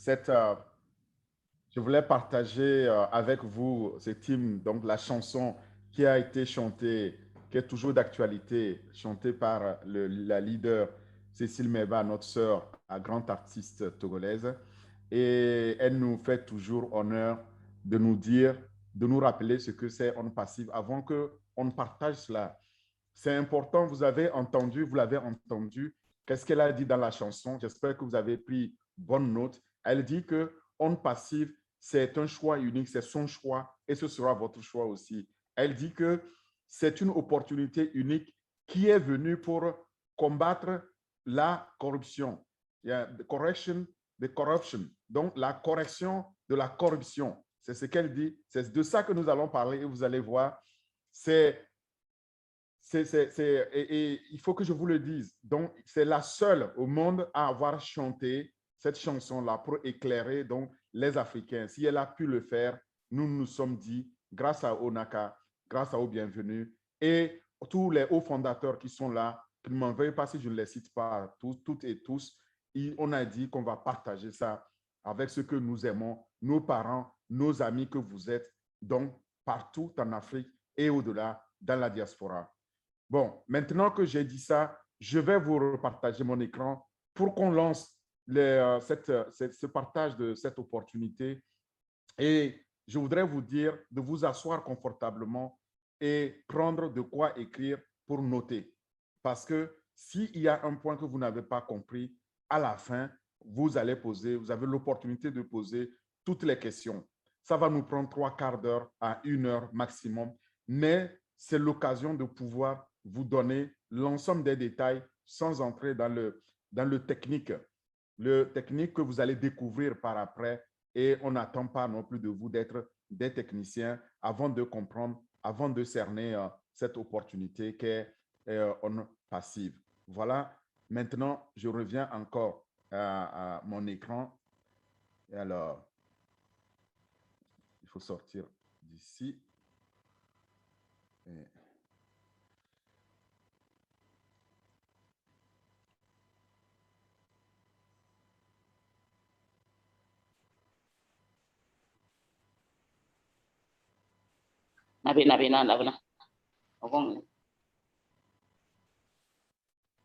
je voulais partager avec vous, cette hymne, donc la chanson qui a été chantée, qui est toujours d'actualité, chantée par la leader Cécile Meba, notre sœur, la grande artiste togolaise. Et elle nous fait toujours honneur de nous dire, de nous rappeler ce que c'est On Passive avant qu'on partage cela. C'est important, vous l'avez entendu. Qu'est-ce qu'elle a dit dans la chanson? J'espère que vous avez pris bonne note. Elle dit que On Passive, c'est un choix unique, c'est son choix et ce sera votre choix aussi. Elle dit que c'est une opportunité unique qui est venue pour combattre la corruption. The correction, the corruption. Donc, la correction de la corruption. C'est ce qu'elle dit. C'est de ça que nous allons parler et vous allez voir. Et il faut que je vous le dise. Donc, c'est la seule au monde à avoir chanté cette chanson-là pour éclairer donc, les Africains. Si elle a pu le faire, nous nous sommes dit, grâce à Onaka, grâce à Au Bienvenu et tous les hauts fondateurs qui sont là, qui ne m'en veuillent pas si je ne les cite pas toutes et tous, on a dit qu'on va partager ça avec ceux que nous aimons, nos parents, nos amis que vous êtes, donc partout en Afrique et au-delà, dans la diaspora. Bon, maintenant que j'ai dit ça, je vais vous repartager mon écran pour qu'on lance ce partage de cette opportunité. Et je voudrais vous dire de vous asseoir confortablement et prendre de quoi écrire pour noter. Parce que s'il y a un point que vous n'avez pas compris, à la fin, vous allez poser, vous avez l'opportunité de poser toutes les questions. Ça va nous prendre 3/4 d'heure à 1 heure maximum, mais c'est l'occasion de pouvoir vous donner l'ensemble des détails sans entrer dans le technique que vous allez découvrir par après. Et on n'attend pas non plus de vous d'être des techniciens avant de comprendre, avant de cerner cette opportunité qu'est On Passive. Voilà, maintenant, je reviens encore à mon écran. Et alors, il faut sortir d'ici. Et...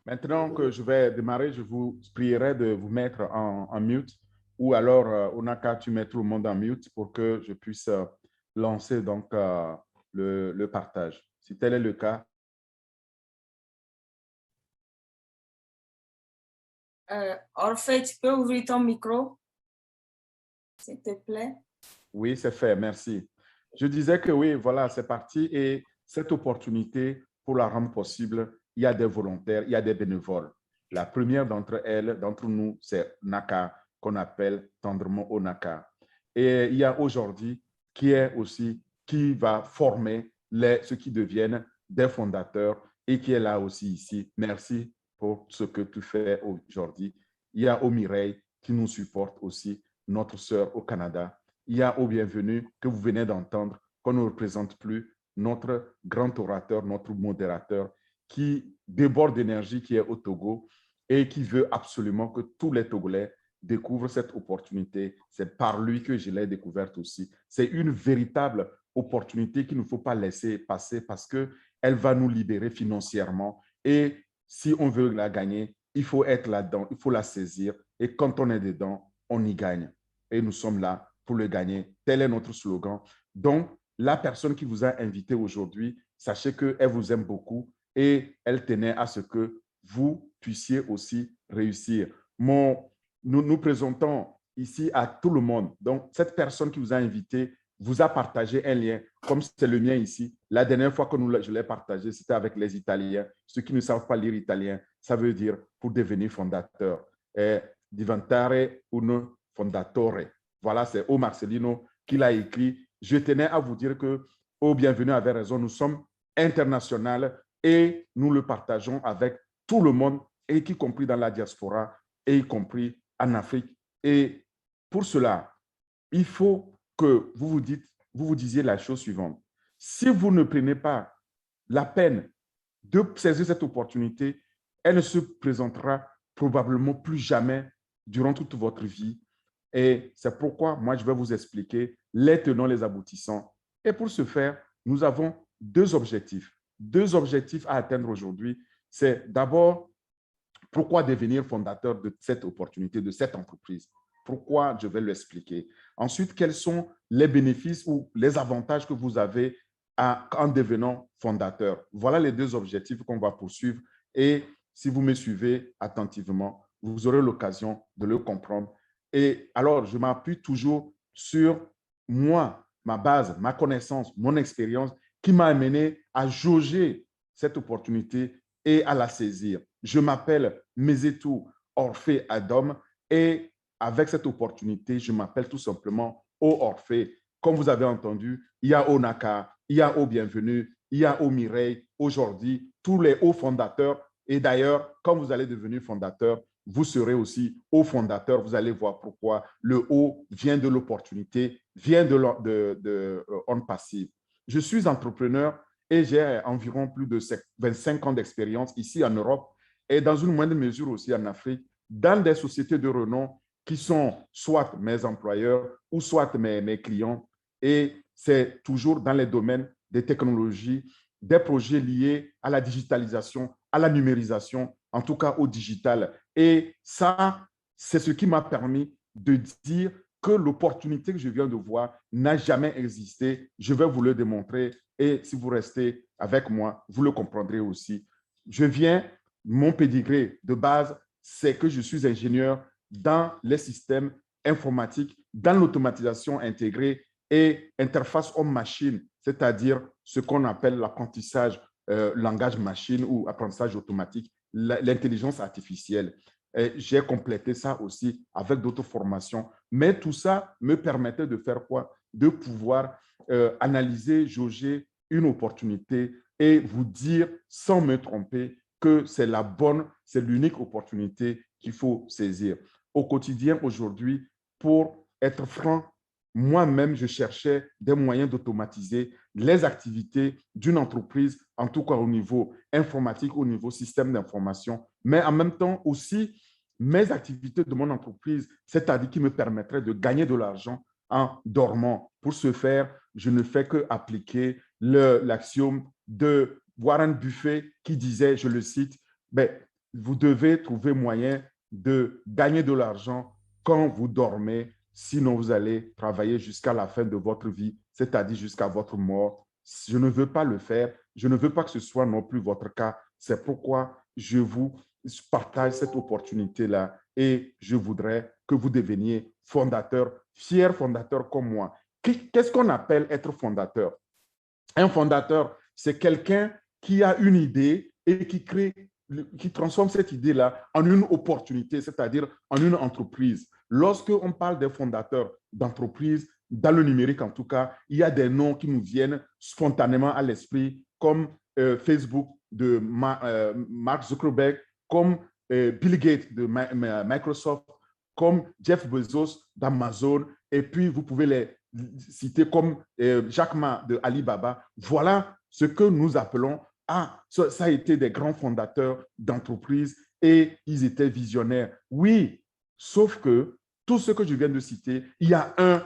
Maintenant que je vais démarrer, je vous prierai de vous mettre en mute ou alors, Onaka, tu mets tout le monde en mute pour que je puisse lancer donc le partage. Si tel est le cas. Orphée, tu peux ouvrir ton micro, s'il te plaît? Oui, c'est fait, merci. Je disais que oui, voilà, c'est parti. Et cette opportunité, pour la rendre possible, il y a des volontaires, il y a des bénévoles. La première d'entre elles, d'entre nous, c'est Naka, qu'on appelle tendrement Onaka. Et il y a aujourd'hui qui va former ceux qui deviennent des fondateurs et qui est là aussi ici. Merci pour ce que tu fais aujourd'hui. Il y a Omireille qui nous supporte aussi, notre sœur au Canada. Il y a Au Bienvenu que vous venez d'entendre, qu'on ne représente plus, notre grand orateur, notre modérateur qui déborde d'énergie, qui est au Togo et qui veut absolument que tous les Togolais découvrent cette opportunité. C'est par lui que je l'ai découverte aussi. C'est une véritable opportunité qu'il ne faut pas laisser passer parce qu'elle va nous libérer financièrement. Et si on veut la gagner, il faut être là-dedans, il faut la saisir. Et quand on est dedans, on y gagne. Et nous sommes là pour le gagner. Tel est notre slogan. Donc, la personne qui vous a invité aujourd'hui, sachez qu'elle vous aime beaucoup et elle tenait à ce que vous puissiez aussi réussir. Nous présentons ici à tout le monde. Donc, cette personne qui vous a invité vous a partagé un lien, comme c'est le mien ici. La dernière fois que je l'ai partagé, c'était avec les Italiens. Ceux qui ne savent pas lire italien, ça veut dire pour devenir fondateur. Diventare un fondatore. Voilà, c'est O Marcelino qui l'a écrit. Je tenais à vous dire que Au Bienvenu avait raison. Nous sommes internationaux et nous le partageons avec tout le monde, y compris dans la diaspora, et y compris en Afrique. Et pour cela, il faut que vous vous disiez la chose suivante. Si vous ne prenez pas la peine de saisir cette opportunité, elle ne se présentera probablement plus jamais durant toute votre vie. Et c'est pourquoi moi, je vais vous expliquer les tenants, les aboutissants. Et pour ce faire, nous avons deux objectifs. Deux objectifs à atteindre aujourd'hui. C'est d'abord, pourquoi devenir fondateur de cette opportunité, de cette entreprise? Pourquoi? Je vais l'expliquer. Ensuite, quels sont les bénéfices ou les avantages que vous avez en devenant fondateur? Voilà les deux objectifs qu'on va poursuivre. Et si vous me suivez attentivement, vous aurez l'occasion de le comprendre. Et alors, je m'appuie toujours sur moi, ma base, ma connaissance, mon expérience qui m'a amené à jauger cette opportunité et à la saisir. Je m'appelle Mezetou Orphée Adam et avec cette opportunité, je m'appelle tout simplement O Orphée. Comme vous avez entendu, il y a Onaka, il y a O Bienvenue, il y a O Mireille, aujourd'hui, tous les hauts fondateurs. Et d'ailleurs, quand vous allez devenir fondateur, vous serez aussi O fondateur. Vous allez voir pourquoi le O vient de l'opportunité, vient de On Passive. Je suis entrepreneur et j'ai environ plus de 25 ans d'expérience ici en Europe et dans une moindre mesure aussi en Afrique, dans des sociétés de renom qui sont soit mes employeurs ou soit mes clients. Et c'est toujours dans les domaines des technologies, des projets liés à la digitalisation, à la numérisation, en tout cas au digital. Et ça, c'est ce qui m'a permis de dire que l'opportunité que je viens de voir n'a jamais existé. Je vais vous le démontrer et si vous restez avec moi, vous le comprendrez aussi. Mon pédigré de base, c'est que je suis ingénieur dans les systèmes informatiques, dans l'automatisation intégrée et interface homme-machine, c'est-à-dire ce qu'on appelle l'apprentissage langage machine ou apprentissage automatique, l'intelligence artificielle. J'ai complété ça aussi avec d'autres formations. Mais tout ça me permettait de faire quoi? De pouvoir analyser, jauger une opportunité et vous dire sans me tromper que c'est la bonne, c'est l'unique opportunité qu'il faut saisir. Au quotidien, aujourd'hui, pour être franc, moi-même, je cherchais des moyens d'automatiser les activités d'une entreprise, en tout cas au niveau informatique, au niveau système d'information, mais en même temps aussi mes activités de mon entreprise, c'est-à-dire qui me permettraient de gagner de l'argent en dormant. Pour ce faire, je ne fais que appliquer l'axiome de Warren Buffett qui disait, je le cite, ben, vous devez trouver moyen de gagner de l'argent quand vous dormez, sinon vous allez travailler jusqu'à la fin de votre vie, c'est-à-dire jusqu'à votre mort. Je ne veux pas le faire, je ne veux pas que ce soit non plus votre cas. C'est pourquoi je vous partage cette opportunité-là et je voudrais que vous deveniez fondateur, fier fondateur comme moi. Qu'est-ce qu'on appelle être fondateur? Un fondateur, c'est quelqu'un qui a une idée et qui transforme cette idée-là en une opportunité, c'est-à-dire en une entreprise. Lorsque on parle des fondateurs d'entreprises, dans le numérique en tout cas, il y a des noms qui nous viennent spontanément à l'esprit, comme Facebook de Mark Zuckerberg, comme Bill Gates de Microsoft, comme Jeff Bezos d'Amazon, et puis vous pouvez les citer comme Jack Ma de Alibaba. Voilà ce que nous appelons, ça a été des grands fondateurs d'entreprises et ils étaient visionnaires. Oui, sauf que tout ce que je viens de citer, il y a un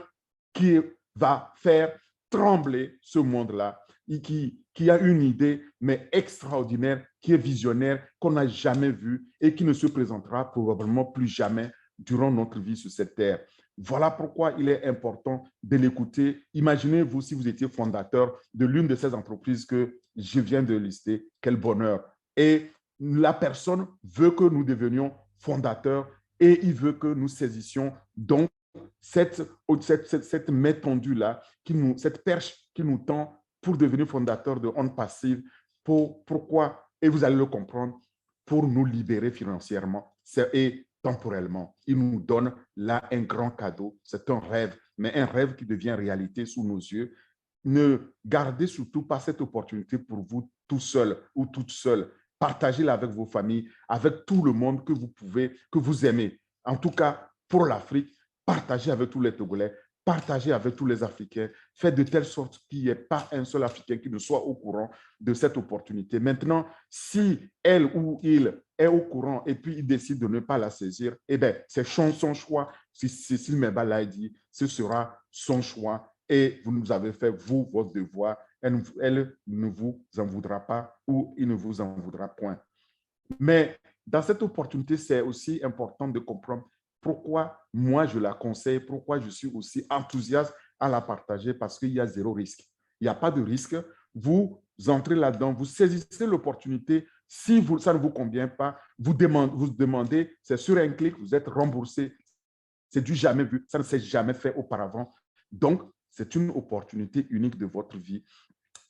qui va faire trembler ce monde-là, qui a une idée, mais extraordinaire, qui est visionnaire, qu'on n'a jamais vu et qui ne se présentera probablement plus jamais durant notre vie sur cette terre. Voilà pourquoi il est important de l'écouter. Imaginez-vous si vous étiez fondateur de l'une de ces entreprises que je viens de lister. Quel bonheur. Et la personne veut que nous devenions fondateurs et il veut que nous saisissions donc cette main tendue-là, cette perche qui nous tend pour devenir fondateur de On Passive. Pourquoi? Et vous allez le comprendre, pour nous libérer financièrement et temporellement. Il nous donne là un grand cadeau. C'est un rêve, mais un rêve qui devient réalité sous nos yeux. Ne gardez surtout pas cette opportunité pour vous tout seul ou toute seule. Partagez-la avec vos familles, avec tout le monde que vous pouvez, que vous aimez. En tout cas, pour l'Afrique, partagez avec tous les Togolais, partagez avec tous les Africains. Faites de telle sorte qu'il n'y ait pas un seul Africain qui ne soit au courant de cette opportunité. Maintenant, si elle ou il est au courant et puis il décide de ne pas la saisir, eh bien, c'est son choix. Si Cécile Meba l'a dit, ce sera son choix et vous nous avez fait, vous, votre devoir. Elle ne vous en voudra pas ou il ne vous en voudra point. Mais dans cette opportunité, c'est aussi important de comprendre pourquoi moi je la conseille, pourquoi je suis aussi enthousiaste à la partager, parce qu'il y a zéro risque. Il n'y a pas de risque. Vous entrez là-dedans, vous saisissez l'opportunité. Si ça ne vous convient pas, vous demandez, c'est sur un clic, vous êtes remboursé. C'est du jamais vu, ça ne s'est jamais fait auparavant. Donc, c'est une opportunité unique de votre vie.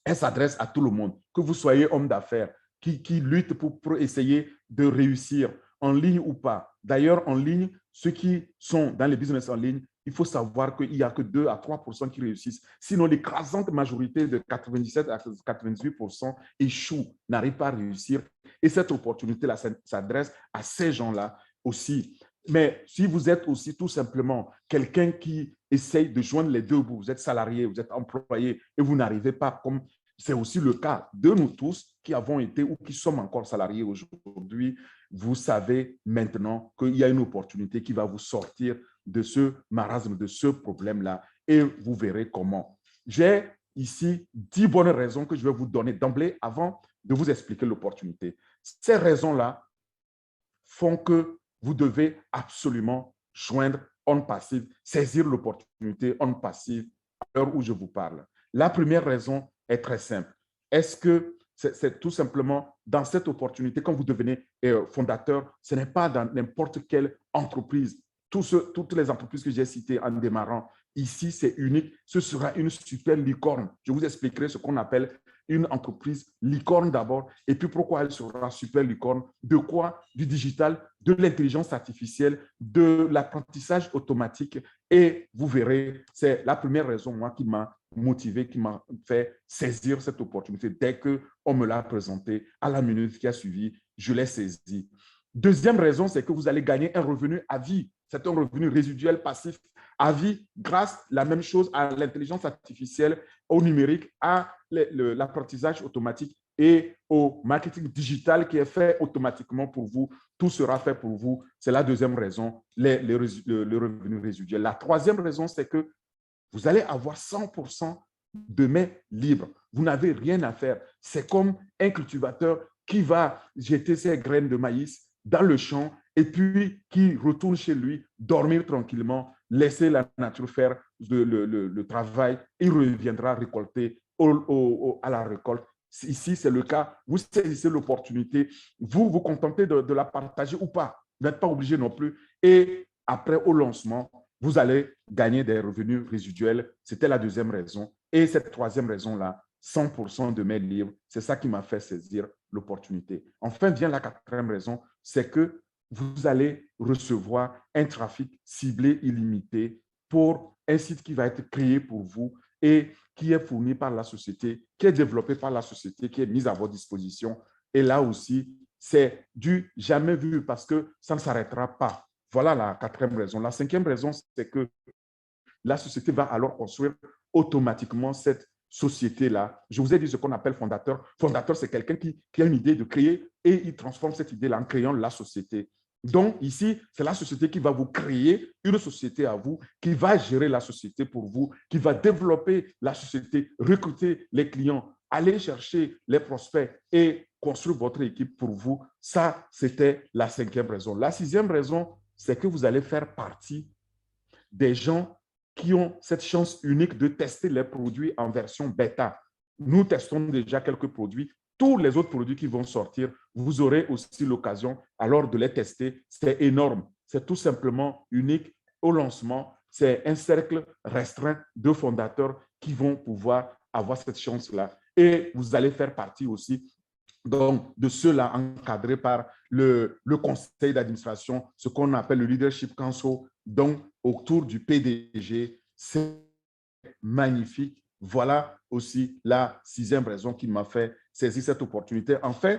Elle s'adresse à tout le monde, que vous soyez homme d'affaires, qui lutte pour essayer de réussir, en ligne ou pas. D'ailleurs, en ligne, ceux qui sont dans les business en ligne, il faut savoir qu'il n'y a que 2 à 3% qui réussissent. Sinon, l'écrasante majorité de 97 à 98% échouent, n'arrivent pas à réussir. Et cette opportunité-là s'adresse à ces gens-là aussi. Mais si vous êtes aussi tout simplement quelqu'un qui essaye de joindre les deux bouts, vous êtes salarié, vous êtes employé et vous n'arrivez pas, comme c'est aussi le cas de nous tous qui avons été ou qui sommes encore salariés aujourd'hui, vous savez maintenant qu'il y a une opportunité qui va vous sortir de ce marasme, de ce problème-là, et vous verrez comment. J'ai ici 10 bonnes raisons que je vais vous donner d'emblée avant de vous expliquer l'opportunité. Ces raisons-là font que vous devez absolument joindre On Passive, saisir l'opportunité On Passive à l'heure où je vous parle. La première raison est très simple. Est-ce que c'est tout simplement dans cette opportunité, quand vous devenez fondateur, ce n'est pas dans n'importe quelle entreprise. Toutes les entreprises que j'ai citées en démarrant, ici, c'est unique. Ce sera une super licorne. Je vous expliquerai ce qu'on appelle une entreprise licorne d'abord, et puis pourquoi elle sera super licorne, de quoi? Du digital, de l'intelligence artificielle, de l'apprentissage automatique, et vous verrez, c'est la première raison, moi, qui m'a motivé, qui m'a fait saisir cette opportunité. Dès qu'on me l'a présentée, à la minute qui a suivi, je l'ai saisie. Deuxième raison, c'est que vous allez gagner un revenu à vie. C'est un revenu résiduel passif à vie grâce à la même chose à l'intelligence artificielle, au numérique, à l'apprentissage automatique et au marketing digital qui est fait automatiquement pour vous. Tout sera fait pour vous. C'est la deuxième raison, le revenu résiduel. La troisième raison, c'est que vous allez avoir 100% de main libre. Vous n'avez rien à faire. C'est comme un cultivateur qui va jeter ses graines de maïs dans le champ et puis qui retourne chez lui, dormir tranquillement, laisser la nature faire le travail. Il reviendra récolter à la récolte. Ici, c'est le cas. Vous saisissez l'opportunité. Vous vous contentez de la partager ou pas. Vous n'êtes pas obligé non plus. Et après, au lancement, vous allez gagner des revenus résiduels. C'était la deuxième raison. Et cette troisième raison-là, 100% de main libre, c'est ça qui m'a fait saisir l'opportunité. Enfin, vient la quatrième raison, c'est que vous allez recevoir un trafic ciblé illimité pour un site qui va être créé pour vous et qui est fourni par la société, qui est développé par la société, qui est mis à votre disposition. Et là aussi, c'est du jamais vu parce que ça ne s'arrêtera pas. Voilà la quatrième raison. La cinquième raison, c'est que la société va alors construire automatiquement cette société-là. Je vous ai dit ce qu'on appelle fondateur. Fondateur, c'est quelqu'un qui a une idée de créer et il transforme cette idée-là en créant la société. Donc, ici, c'est la société qui va vous créer une société à vous, qui va gérer la société pour vous, qui va développer la société, recruter les clients, aller chercher les prospects et construire votre équipe pour vous. Ça, c'était la cinquième raison. La sixième raison, c'est que vous allez faire partie des gens qui ont cette chance unique de tester les produits en version bêta. Nous testons déjà quelques produits. Tous les autres produits qui vont sortir, vous aurez aussi l'occasion alors de les tester. C'est énorme. C'est tout simplement unique au lancement. C'est un cercle restreint de fondateurs qui vont pouvoir avoir cette chance-là. Et vous allez faire partie aussi donc, de ceux-là encadrés par le conseil d'administration, ce qu'on appelle le leadership council, donc autour du PDG. C'est magnifique. Voilà aussi la sixième raison qui m'a fait saisir cette opportunité. Enfin,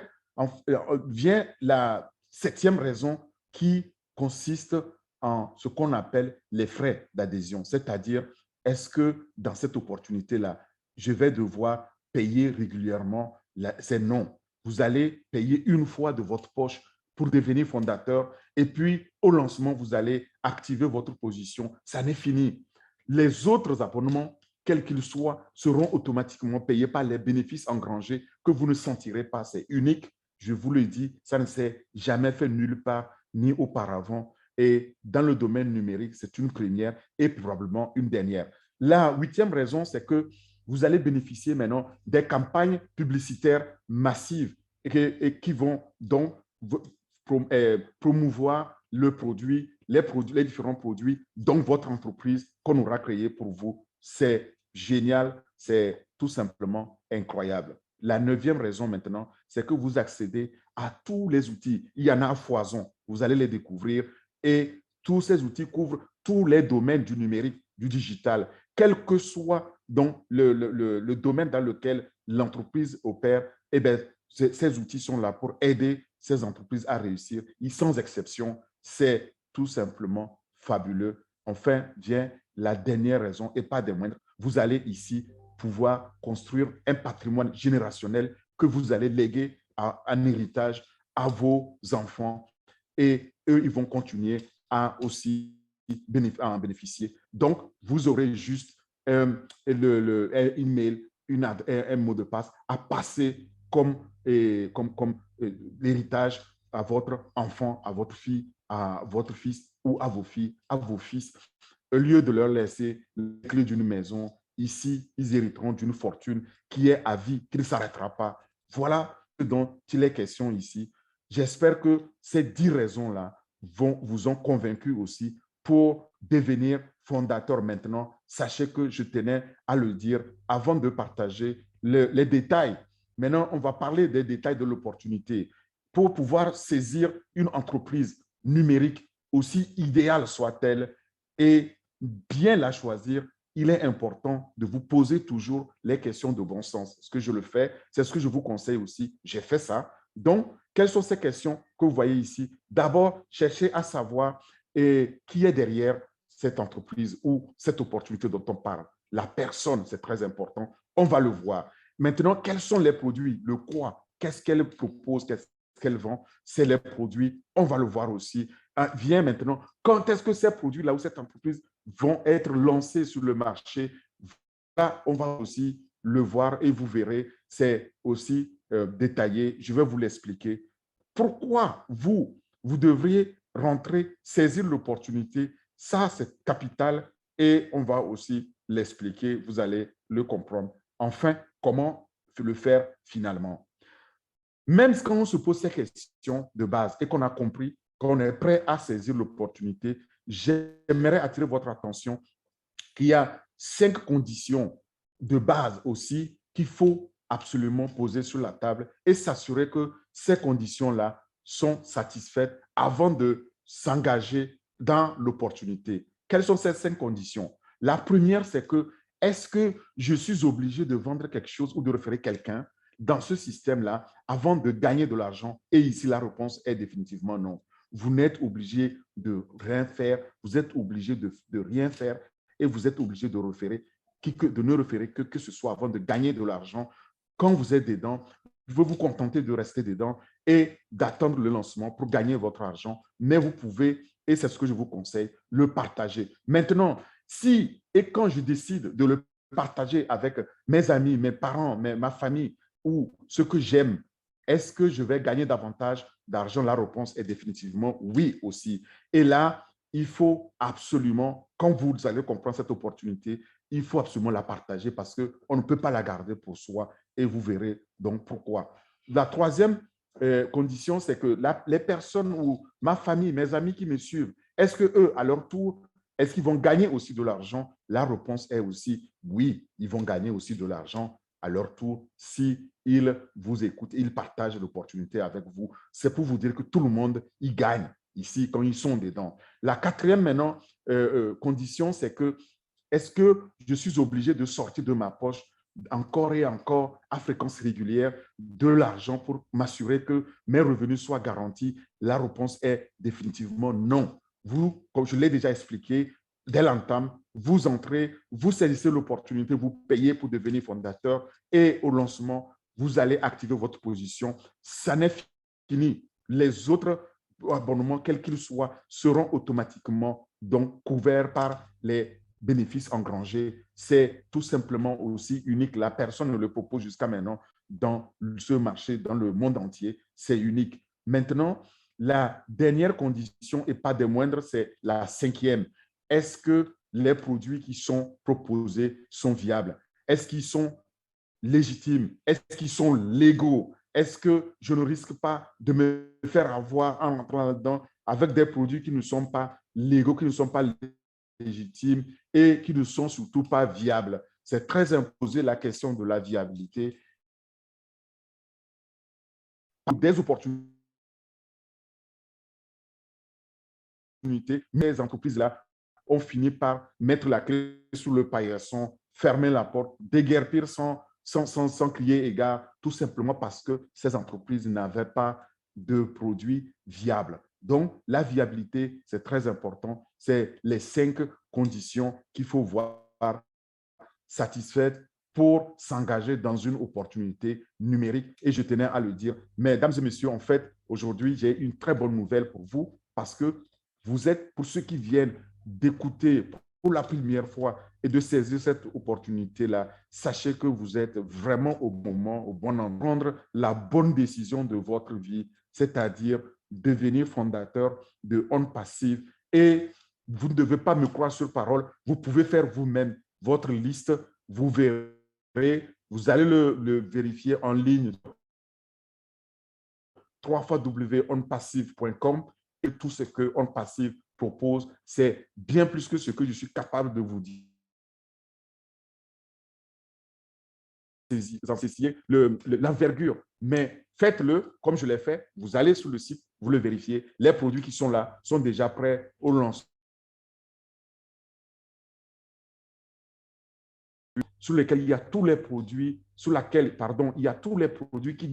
vient la septième raison qui consiste en ce qu'on appelle les frais d'adhésion, c'est-à-dire est-ce que dans cette opportunité-là, je vais devoir payer régulièrement? C'est non. Vous allez payer une fois de votre poche pour devenir fondateur. Et puis, au lancement, vous allez activer votre position. Ça n'est fini. Les autres abonnements, quels qu'ils soient, seront automatiquement payés par les bénéfices engrangés que vous ne sentirez pas. C'est unique. Je vous le dis, ça ne s'est jamais fait nulle part, ni auparavant. Et dans le domaine numérique, c'est une première et probablement une dernière. La huitième raison, c'est que vous allez bénéficier maintenant des campagnes publicitaires massives et qui vont donc promouvoir les différents produits dont votre entreprise qu'on aura créé pour vous. C'est génial, c'est tout simplement incroyable. La neuvième raison maintenant, c'est que vous accédez à tous les outils. Il y en a à foison. Vous allez les découvrir et tous ces outils couvrent tous les domaines du numérique, du digital, quel que soit donc le domaine dans lequel l'entreprise opère. Eh bien, ces outils sont là pour aider ces entreprises à réussir. Et sans exception, c'est tout simplement fabuleux. Enfin, vient la dernière raison et pas des moindres. Vous allez ici pouvoir construire un patrimoine générationnel que vous allez léguer en héritage à vos enfants et eux, ils vont continuer à aussi en bénéficier. Donc, vous aurez juste un email, un mot de passe à passer comme l'héritage à votre enfant, à votre fille, à votre fils ou à vos filles, à vos fils. Au lieu de leur laisser les clés d'une maison, ici, ils hériteront d'une fortune qui est à vie, qui ne s'arrêtera pas. Voilà ce dont il est question ici. J'espère que ces 10 raisons-là vous ont convaincu aussi pour devenir fondateur maintenant. Sachez que je tenais à le dire avant de partager les détails. Maintenant, on va parler des détails de l'opportunité. Pour pouvoir saisir une entreprise numérique, aussi idéale soit-elle, et bien la choisir, il est important de vous poser toujours les questions de bon sens. Ce que je le fais, c'est ce que je vous conseille aussi. J'ai fait ça. Donc, quelles sont ces questions que vous voyez ici? D'abord, cherchez à savoir qui est derrière cette entreprise ou cette opportunité dont on parle. La personne, c'est très important. On va le voir. Maintenant, quels sont les produits? Le quoi? Qu'est-ce qu'elle propose? Qu'est-ce qu'elle vend? C'est les produits. On va le voir aussi. Vient maintenant, quand est-ce que ces produits-là ou cette entreprise vont être lancés sur le marché? Là, on va aussi le voir et vous verrez, c'est aussi détaillé. Je vais vous l'expliquer. Pourquoi vous devriez rentrer, saisir l'opportunité? Ça, c'est capital et on va aussi l'expliquer. Vous allez le comprendre. Enfin, comment le faire finalement? Même quand on se pose ces questions de base et qu'on a compris qu'on est prêt à saisir l'opportunité, j'aimerais attirer votre attention qu'il y a 5 conditions de base aussi qu'il faut absolument poser sur la table et s'assurer que ces conditions-là sont satisfaites avant de s'engager dans l'opportunité. Quelles sont ces 5 conditions? La première, c'est que est-ce que je suis obligé de vendre quelque chose ou de référer quelqu'un dans ce système-là avant de gagner de l'argent? Et ici, la réponse est définitivement non. Vous n'êtes obligé de rien faire, vous êtes obligé de rien faire et vous êtes obligé de ne référer que ce soit avant de gagner de l'argent. Quand vous êtes dedans, vous pouvez vous contenter de rester dedans et d'attendre le lancement pour gagner votre argent, mais vous pouvez, et c'est ce que je vous conseille, le partager. Maintenant, si et quand je décide de le partager avec mes amis, mes parents, ma famille ou ce que j'aime, est-ce que je vais gagner davantage d'argent? La réponse est définitivement oui aussi. Et là, il faut absolument, quand vous allez comprendre cette opportunité, il faut absolument la partager parce qu'on ne peut pas la garder pour soi et vous verrez donc pourquoi. La troisième condition, c'est que les personnes ou ma famille, mes amis qui me suivent, est-ce qu'eux, à leur tour, est-ce qu'ils vont gagner aussi de l'argent? La réponse est aussi oui, ils vont gagner aussi de l'argent à leur tour si ils vous écoutent, ils partagent l'opportunité avec vous. C'est pour vous dire que tout le monde y gagne ici quand ils sont dedans. La quatrième maintenant condition, c'est que est-ce que je suis obligé de sortir de ma poche encore et encore à fréquence régulière de l'argent pour m'assurer que mes revenus soient garantis? La réponse est définitivement non. Vous, comme je l'ai déjà expliqué, dès l'entame, vous entrez, vous saisissez l'opportunité, vous payez pour devenir fondateur et au lancement, vous allez activer votre position. Ça n'est fini. Les autres abonnement, quel qu'il soit, seront automatiquement donc couverts par les bénéfices engrangés. C'est tout simplement aussi unique. La personne ne le propose jusqu'à maintenant dans ce marché, dans le monde entier. C'est unique. Maintenant, la dernière condition, et pas des moindres, c'est la cinquième. Est-ce que les produits qui sont proposés sont viables? Est-ce qu'ils sont légitimes? Est-ce qu'ils sont légaux? Est-ce que je ne risque pas de me faire avoir en entrant là-dedans avec des produits qui ne sont pas légaux, qui ne sont pas légitimes et qui ne sont surtout pas viables? C'est très imposé la question de la viabilité. Des opportunités, mais les entreprises-là ont fini par mettre la clé sous le paillasson, fermer la porte, déguerpir sans crier égard, tout simplement parce que ces entreprises n'avaient pas de produits viables. Donc, la viabilité, c'est très important. C'est les 5 conditions qu'il faut voir satisfaites pour s'engager dans une opportunité numérique. Et je tenais à le dire. Mesdames et messieurs, en fait, aujourd'hui, j'ai une très bonne nouvelle pour vous parce que vous êtes, pour ceux qui viennent d'écouter pour la première fois et de saisir cette opportunité-là, sachez que vous êtes vraiment au bon moment, au bon endroit, prendre la bonne décision de votre vie, c'est-à-dire devenir fondateur de On Passive. Et vous ne devez pas me croire sur parole, vous pouvez faire vous-même votre liste, vous verrez, vous allez le vérifier en ligne, www.onpassive.com, et tout ce que On Passive propose, c'est bien plus que ce que je suis capable de vous dire. L'envergure, mais faites-le comme je l'ai fait. Vous allez sur le site, vous le vérifiez. Les produits qui sont là sont déjà prêts au lancement, sur lesquels il y a tous les produits, sur laquelle, pardon, il y a tous les produits qui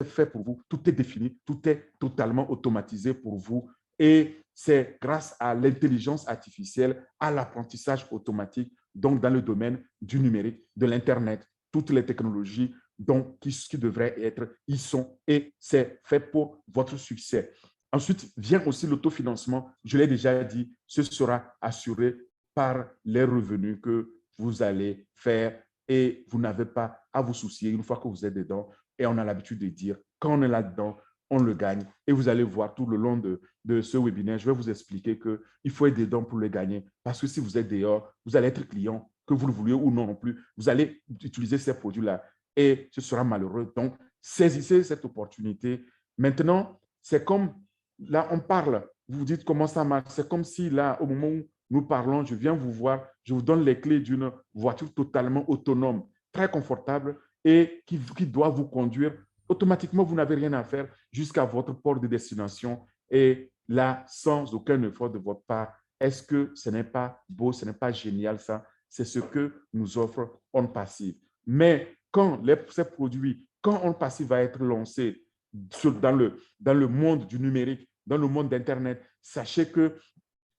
sont faits pour vous. Tout est défini, tout est totalement automatisé pour vous. Et c'est grâce à l'intelligence artificielle, à l'apprentissage automatique, donc dans le domaine du numérique, de l'Internet, toutes les technologies donc, qui devraient être, ils sont, et c'est fait pour votre succès. Ensuite, vient aussi l'autofinancement. Je l'ai déjà dit, ce sera assuré par les revenus que vous allez faire et vous n'avez pas à vous soucier une fois que vous êtes dedans. Et on a l'habitude de dire, quand on est là-dedans, on le gagne. Et vous allez voir tout le long de ce webinaire, je vais vous expliquer qu'il faut être dedans pour le gagner. Parce que si vous êtes dehors, vous allez être client, que vous le vouliez ou non non plus. Vous allez utiliser ces produits-là et ce sera malheureux. Donc, saisissez cette opportunité. Maintenant, c'est comme, là, on parle, vous vous dites comment ça marche. C'est comme si là, au moment où nous parlons, je viens vous voir, je vous donne les clés d'une voiture totalement autonome, très confortable et qui doit vous conduire. Automatiquement, vous n'avez rien à faire jusqu'à votre port de destination. Et là, sans aucun effort de votre part, est-ce que ce n'est pas beau, ce n'est pas génial ça? C'est ce que nous offre On Passive. Mais quand ces produits, quand On Passive va être lancé dans le monde du numérique, dans le monde d'Internet, sachez que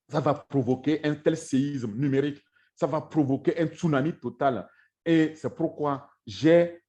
ça va provoquer un tel séisme numérique, ça va provoquer un tsunami total. Et c'est pourquoi j'ai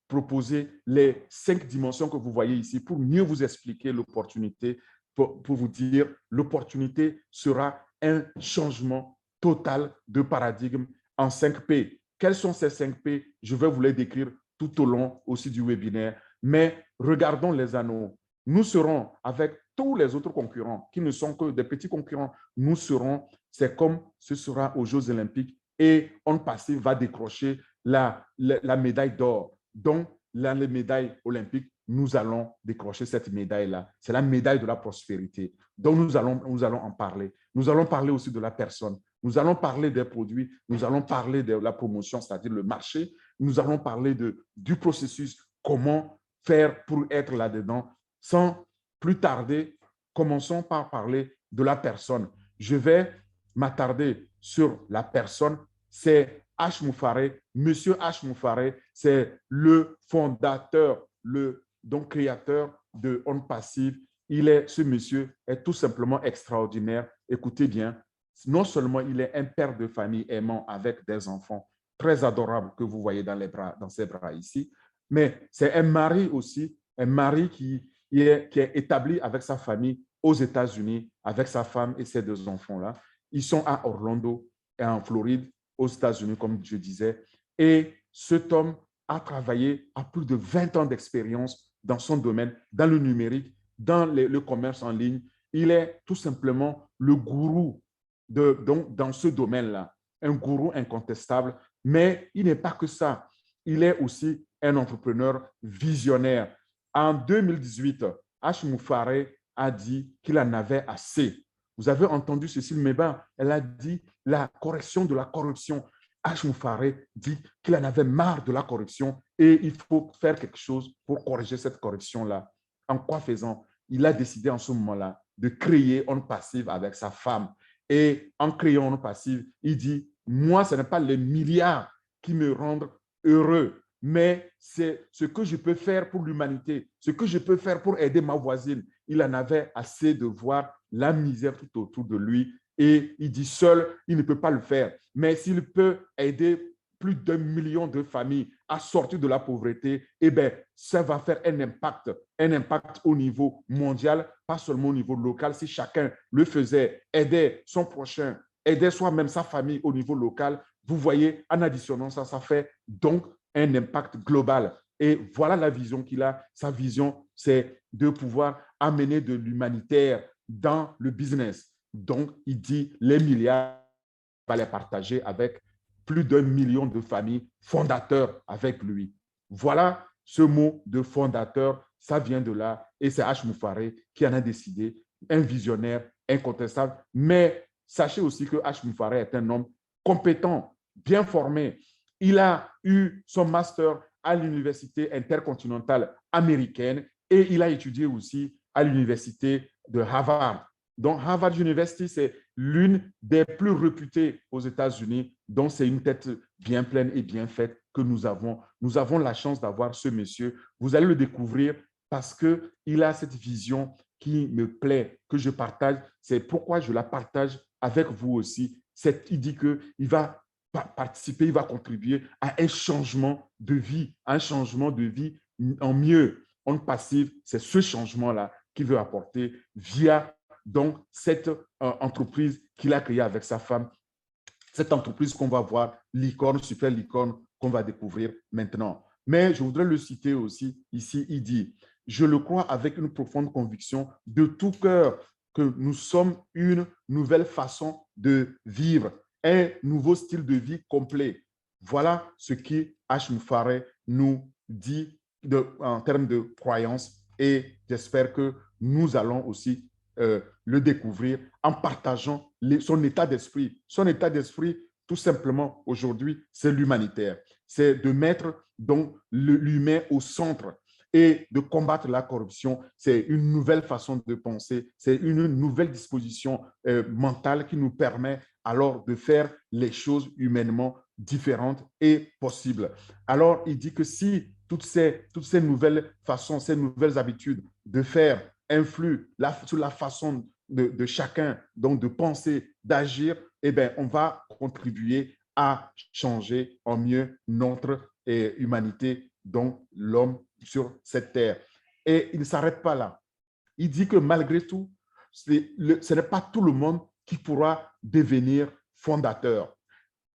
proposé les 5 dimensions que vous voyez ici pour mieux vous expliquer l'opportunité, pour vous dire l'opportunité sera un changement total de paradigme en 5 P. Quels sont ces 5 P? Je vais vous les décrire tout au long aussi du webinaire. Mais regardons les anneaux. Nous serons avec tous les autres concurrents qui ne sont que des petits concurrents. Nous serons, c'est comme ce sera aux Jeux Olympiques et On Passive va décrocher la médaille d'or. Donc, les médailles olympiques, nous allons décrocher cette médaille-là. C'est la médaille de la prospérité. Donc, nous allons en parler. Nous allons parler aussi de la personne. Nous allons parler des produits. Nous allons parler de la promotion, c'est-à-dire le marché. Nous allons parler du processus, comment faire pour être là-dedans. Sans plus tarder, commençons par parler de la personne. Je vais m'attarder sur la personne. C'est H. Moufaré. Monsieur H. Moufaré, c'est le fondateur, donc créateur de On Passive. Ce monsieur est tout simplement extraordinaire. Écoutez bien, non seulement il est un père de famille aimant avec des enfants très adorables que vous voyez dans ses bras ici, mais c'est un mari aussi, un mari qui est établi avec sa famille aux États-Unis, avec sa femme et ses deux enfants-là. Ils sont à Orlando et en Floride, aux États-Unis, comme je disais. Et cet homme a travaillé à plus de 20 ans d'expérience dans son domaine, dans le numérique, dans le commerce en ligne. Il est tout simplement le gourou dans ce domaine-là, un gourou incontestable, mais il n'est pas que ça. Il est aussi un entrepreneur visionnaire. En 2018, H. Moufaré a dit qu'il en avait assez. Vous avez entendu Cécile Meba, elle a dit la correction de la corruption. H. Moufaré dit qu'il en avait marre de la corruption et il faut faire quelque chose pour corriger cette corruption-là. En quoi faisant? Il a décidé en ce moment-là de créer une passive avec sa femme. Et en créant une passive, il dit, moi, ce n'est pas les milliards qui me rendent heureux, mais c'est ce que je peux faire pour l'humanité, ce que je peux faire pour aider ma voisine. Il en avait assez de voir la misère tout autour de lui et il dit seul, il ne peut pas le faire. Mais s'il peut aider plus d'1 million de familles à sortir de la pauvreté, eh bien, ça va faire un impact au niveau mondial, pas seulement au niveau local. Si chacun le faisait, aidait son prochain, aidait soi-même sa famille au niveau local, vous voyez, en additionnant ça, ça fait donc un impact global. Et voilà la vision qu'il a. Sa vision, c'est de pouvoir amener de l'humanitaire dans le business. Donc, il dit les milliards, il va les partager avec plus d'1 million de familles fondateurs avec lui. Voilà ce mot de fondateur, ça vient de là et c'est H. Moufaré qui en a décidé, un visionnaire incontestable. Mais sachez aussi que H. Moufaré est un homme compétent, bien formé. Il a eu son master à l'université intercontinentale américaine et il a étudié aussi à l'université de Harvard. Donc, Harvard University, c'est l'une des plus réputées aux États-Unis, donc c'est une tête bien pleine et bien faite que nous avons. Nous avons la chance d'avoir ce monsieur. Vous allez le découvrir parce qu'il a cette vision qui me plaît, que je partage. C'est pourquoi je la partage avec vous aussi. Il dit qu'il va participer, il va contribuer à un changement de vie, en mieux. On passive, c'est ce changement-là qu'il veut apporter via donc cette entreprise qu'il a créée avec sa femme, cette entreprise qu'on va voir, licorne, super licorne, qu'on va découvrir maintenant. Mais je voudrais le citer aussi ici, il dit, je le crois avec une profonde conviction de tout cœur que nous sommes une nouvelle façon de vivre, un nouveau style de vie complet. Voilà ce qui H. Moufaré nous dit en termes de croyance et j'espère que nous allons aussi le découvrir en partageant son état d'esprit. Son état d'esprit, tout simplement, aujourd'hui, c'est l'humanitaire. C'est de mettre donc l'humain au centre et de combattre la corruption. C'est une nouvelle façon de penser, c'est une nouvelle disposition mentale qui nous permet alors de faire les choses humainement différentes et possibles. Alors, il dit que si toutes ces nouvelles façons, ces nouvelles habitudes de faire influent sur la façon de chacun, donc de penser, d'agir, eh bien, on va contribuer à changer en mieux notre humanité, donc l'homme sur cette terre. Et il ne s'arrête pas là. Il dit que malgré tout, ce n'est pas tout le monde qui pourra devenir fondateur.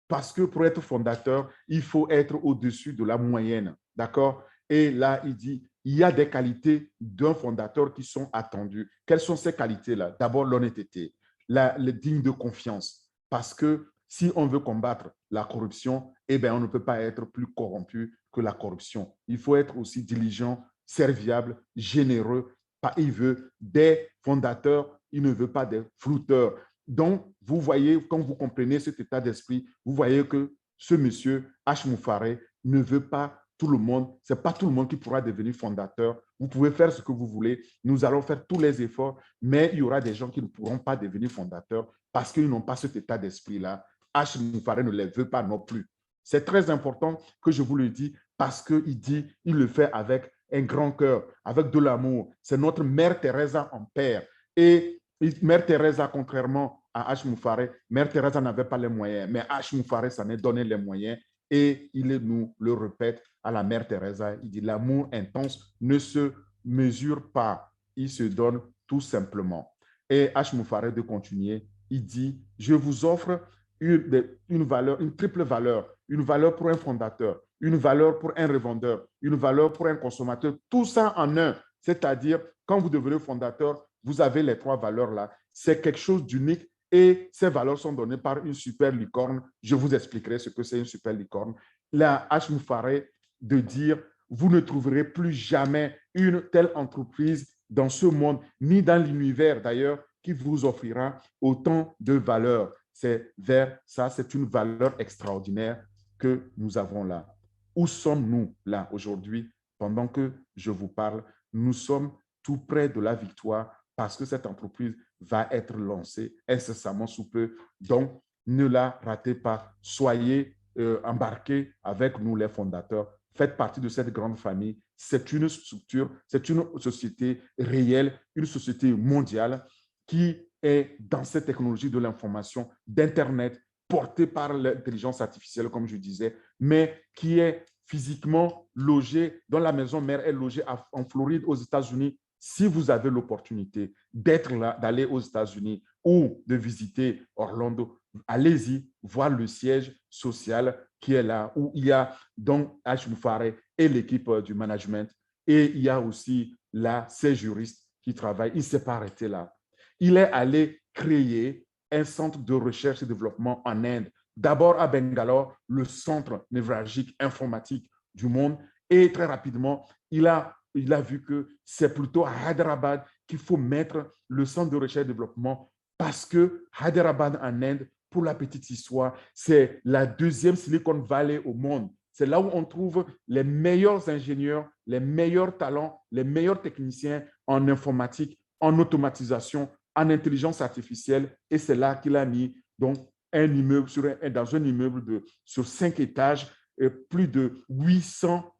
Parce que pour être fondateur, il faut être au-dessus de la moyenne. D'accord? Et là, il dit, il y a des qualités d'un fondateur qui sont attendues. Quelles sont ces qualités-là? D'abord, l'honnêteté, le digne de confiance. Parce que si on veut combattre la corruption, eh bien, on ne peut pas être plus corrompu que la corruption. Il faut être aussi diligent, serviable, généreux. Il veut des fondateurs, il ne veut pas des flouteurs. Donc, vous voyez, quand vous comprenez cet état d'esprit, vous voyez que ce monsieur, H. Moufaré, ne veut pas tout le monde. Ce n'est pas tout le monde qui pourra devenir fondateur. Vous pouvez faire ce que vous voulez. Nous allons faire tous les efforts, mais il y aura des gens qui ne pourront pas devenir fondateurs parce qu'ils n'ont pas cet état d'esprit-là. H. Moufaré ne les veut pas non plus. C'est très important que je vous le dise parce qu'il dit, il le fait avec un grand cœur, avec de l'amour. C'est notre mère Teresa en père. Et Mère Teresa, contrairement à H. Moufaré, Mère Teresa n'avait pas les moyens, mais H. Moufaré s'en est donné les moyens et il nous le répète à la mère Teresa. Il dit, l'amour intense ne se mesure pas, il se donne tout simplement. Et H. Moufaré de continuer, il dit, je vous offre une valeur, une triple valeur, une valeur pour un fondateur, une valeur pour un revendeur, une valeur pour un consommateur, tout ça en un. C'est-à-dire, quand vous devenez fondateur, vous avez les trois valeurs-là. C'est quelque chose d'unique et ces valeurs sont données par une super licorne. Je vous expliquerai ce que c'est une super licorne. La H. Moufaré de dire, vous ne trouverez plus jamais une telle entreprise dans ce monde, ni dans l'univers d'ailleurs, qui vous offrira autant de valeurs. C'est vers ça, c'est une valeur extraordinaire que nous avons là. Où sommes-nous là aujourd'hui? Pendant que je vous parle, nous sommes tout près de la victoire parce que cette entreprise va être lancée incessamment sous peu. Donc, ne la ratez pas. Soyez embarqués avec nous, les fondateurs. Faites partie de cette grande famille. C'est une structure, c'est une société réelle, une société mondiale qui est dans cette technologie de l'information, d'Internet, portée par l'intelligence artificielle, comme je disais, mais qui est physiquement logée, dont la maison mère est logée en Floride, aux États-Unis. Si vous avez l'opportunité d'être là, d'aller aux États-Unis ou de visiter Orlando, allez-y, voir le siège social qui est là, où il y a donc H. Moufaré et l'équipe du management. Et il y a aussi là ces juristes qui travaillent. Il ne s'est pas arrêté là. Il est allé créer un centre de recherche et développement en Inde. D'abord à Bangalore, le centre névralgique informatique du monde. Et très rapidement, il a vu que c'est plutôt à Hyderabad qu'il faut mettre le centre de recherche et développement parce que Hyderabad en Inde, pour la petite histoire, c'est la deuxième Silicon Valley au monde. C'est là où on trouve les meilleurs ingénieurs, les meilleurs talents, les meilleurs techniciens en informatique, en automatisation, en intelligence artificielle. Et c'est là qu'il a mis donc un immeuble dans un immeuble sur 5 étages, plus de 800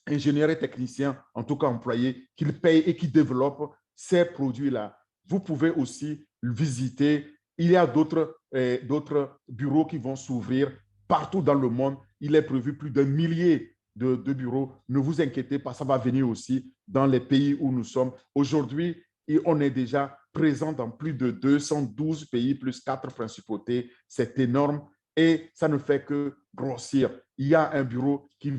ingénieurs et techniciens, en tout cas employés, qu'il paye et qui développent ces produits-là. Vous pouvez aussi le visiter. Il y a d'autres bureaux qui vont s'ouvrir partout dans le monde. Il est prévu plus d'un millier de bureaux. Ne vous inquiétez pas, ça va venir aussi dans les pays où nous sommes. Aujourd'hui, on est déjà présent dans plus de 212 pays, plus 4 principautés. C'est énorme et ça ne fait que grossir. Il y a un bureau qui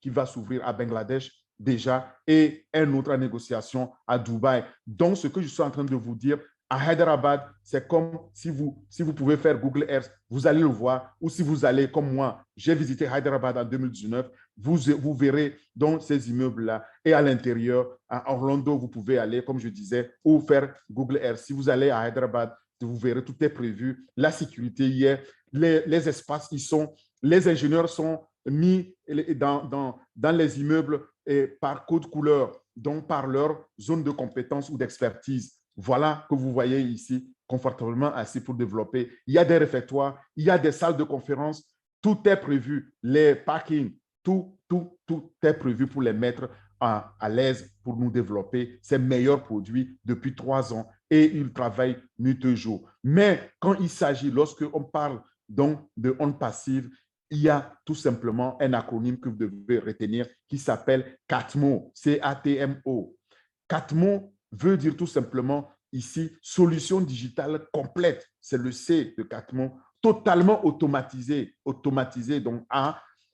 va s'ouvrir à Bangladesh déjà et un autre en négociation à Dubaï. Donc, ce que je suis en train de vous dire, à Hyderabad, c'est comme si vous pouvez faire Google Earth, vous allez le voir, ou si vous allez, comme moi, j'ai visité Hyderabad en 2019, vous verrez donc ces immeubles-là. Et à l'intérieur, à Orlando, vous pouvez aller, comme je disais, ou faire Google Earth. Si vous allez à Hyderabad, vous verrez, tout est prévu. La sécurité y est, les espaces y sont, les ingénieurs sont mis dans les immeubles par code couleur, donc par leur zone de compétence ou d'expertise. Voilà que vous voyez ici, confortablement assis pour développer. Il y a des réfectoires, il y a des salles de conférence, tout est prévu, les parkings, tout est prévu pour les mettre à l'aise pour nous développer ces meilleurs produits depuis 3 ans et ils travaillent nuit et jour. Mais quand il s'agit, lorsque on parle donc de onde passive, il y a tout simplement un acronyme que vous devez retenir qui s'appelle CATMO, C-A-T-M-O. CATMO veut dire tout simplement ici solution digitale complète. C'est le C de CATMO, totalement automatisé. Automatisé, donc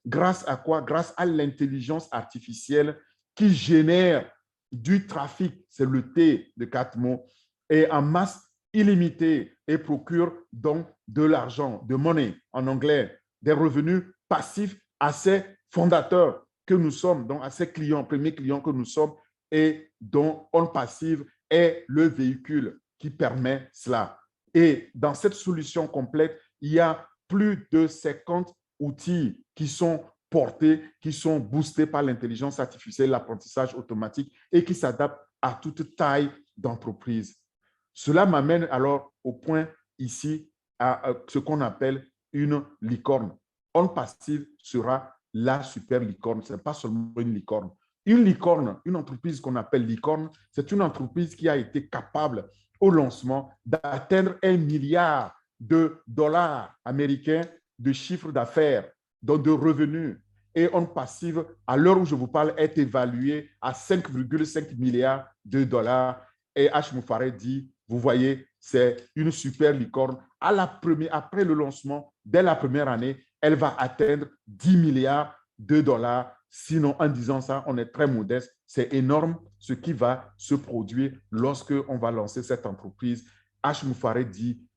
grâce à quoi? Grâce à l'intelligence artificielle qui génère du trafic, c'est le T de CATMO, et en masse illimitée et procure donc de l'argent, de money en anglais, des revenus passifs à ces fondateurs que nous sommes, donc à ces clients, premiers clients que nous sommes, et dont On Passive est le véhicule qui permet cela. Et dans cette solution complète, il y a plus de 50 outils qui sont portés, qui sont boostés par l'intelligence artificielle, l'apprentissage automatique et qui s'adaptent à toute taille d'entreprise. Cela m'amène alors au point ici à ce qu'on appelle une licorne. On Passive sera la super licorne, ce n'est pas seulement une licorne. Une licorne, une entreprise qu'on appelle licorne, c'est une entreprise qui a été capable au lancement d'atteindre 1 milliard de dollars américains de chiffre d'affaires, donc de revenus. et On Passive, à l'heure où je vous parle, est évalué à 5,5 milliards de dollars. Et H. Moufaré dit, vous voyez, c'est une super licorne. Après le lancement, dès la première année, elle va atteindre 10 milliards de dollars. Sinon, en disant ça, on est très modeste. C'est énorme ce qui va se produire lorsque on va lancer cette entreprise. H. Moufaré dit,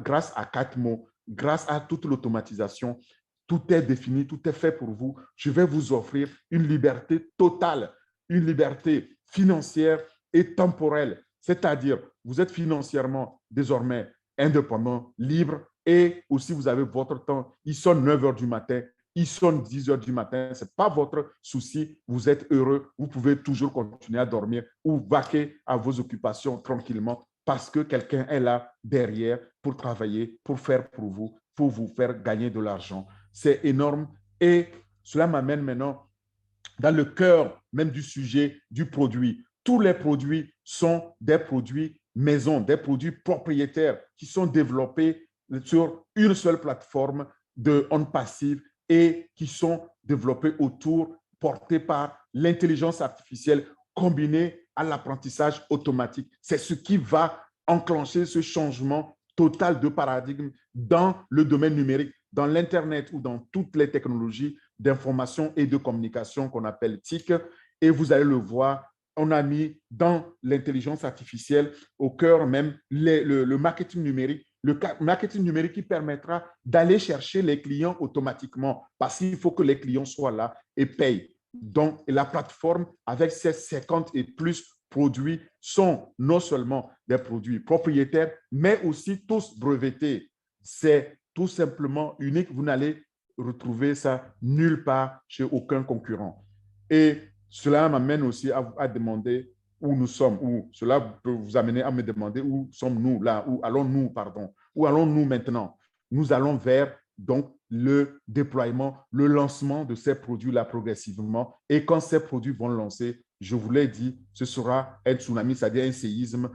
grâce à 4 mots, grâce à toute l'automatisation, tout est défini, tout est fait pour vous. Je vais vous offrir une liberté totale, une liberté financière et temporelle. C'est-à-dire, vous êtes financièrement désormais indépendant, libre, et aussi vous avez votre temps. Il sonne 9 h du matin, il sonne 10 h du matin. Ce n'est pas votre souci. Vous êtes heureux. Vous pouvez toujours continuer à dormir ou vaquer à vos occupations tranquillement parce que quelqu'un est là derrière pour travailler, pour faire pour vous faire gagner de l'argent. C'est énorme et cela m'amène maintenant dans le cœur même du sujet du produit. Tous les produits sont des produits maison, des produits propriétaires qui sont développés sur une seule plateforme de On Passive et qui sont développés autour, portés par l'intelligence artificielle combinée à l'apprentissage automatique. C'est ce qui va enclencher ce changement total de paradigme dans le domaine numérique, dans l'Internet ou dans toutes les technologies d'information et de communication qu'on appelle TIC. Et vous allez le voir, on a mis dans l'intelligence artificielle au cœur même le marketing numérique. Le marketing numérique qui permettra d'aller chercher les clients automatiquement parce qu'il faut que les clients soient là et payent. Donc, la plateforme, avec ses 50 et plus produits, sont non seulement des produits propriétaires, mais aussi tous brevetés. C'est tout simplement unique. Vous n'allez retrouver ça nulle part chez aucun concurrent. Et cela m'amène aussi à demander où nous sommes, où cela peut vous amener à me demander où sommes-nous là, où allons-nous, pardon, où allons-nous maintenant? Nous allons vers donc le déploiement, le lancement de ces produits-là progressivement. Et quand ces produits vont lancer, je vous l'ai dit, ce sera un tsunami, c'est-à-dire un séisme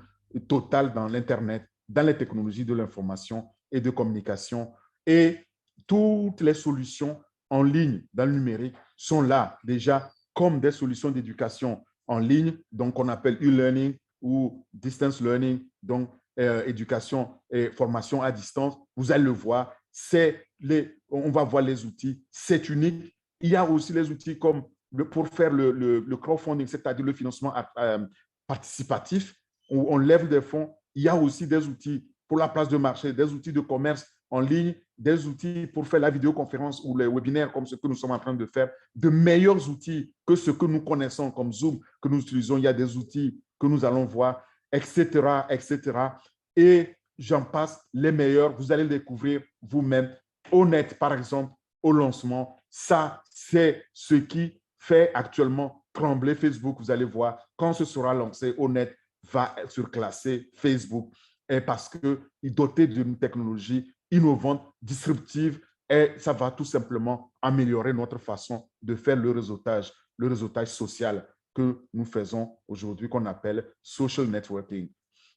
total dans l'Internet, dans les technologies de l'information et de communication. Et toutes les solutions en ligne dans le numérique sont là déjà comme des solutions d'éducation en ligne, donc on appelle e-learning ou distance learning, donc éducation et formation à distance. Vous allez le voir, on va voir les outils, c'est unique. Il y a aussi les outils comme pour faire le crowdfunding, c'est-à-dire le financement participatif, où on lève des fonds. Il y a aussi des outils pour la place de marché, des outils de commerce en ligne, des outils pour faire la vidéoconférence ou les webinaires comme ce que nous sommes en train de faire, de meilleurs outils que ce que nous connaissons comme Zoom, que nous utilisons. Il y a des outils que nous allons voir, etc., etc. Et j'en passe les meilleurs. Vous allez le découvrir vous-même. Honnête, par exemple, au lancement, ça, c'est ce qui fait actuellement trembler Facebook. Vous allez voir, quand ce sera lancé, Honnête va surclasser Facebook et parce qu'il est doté d'une technologie innovante, disruptive, et ça va tout simplement améliorer notre façon de faire le réseautage social que nous faisons aujourd'hui, qu'on appelle social networking.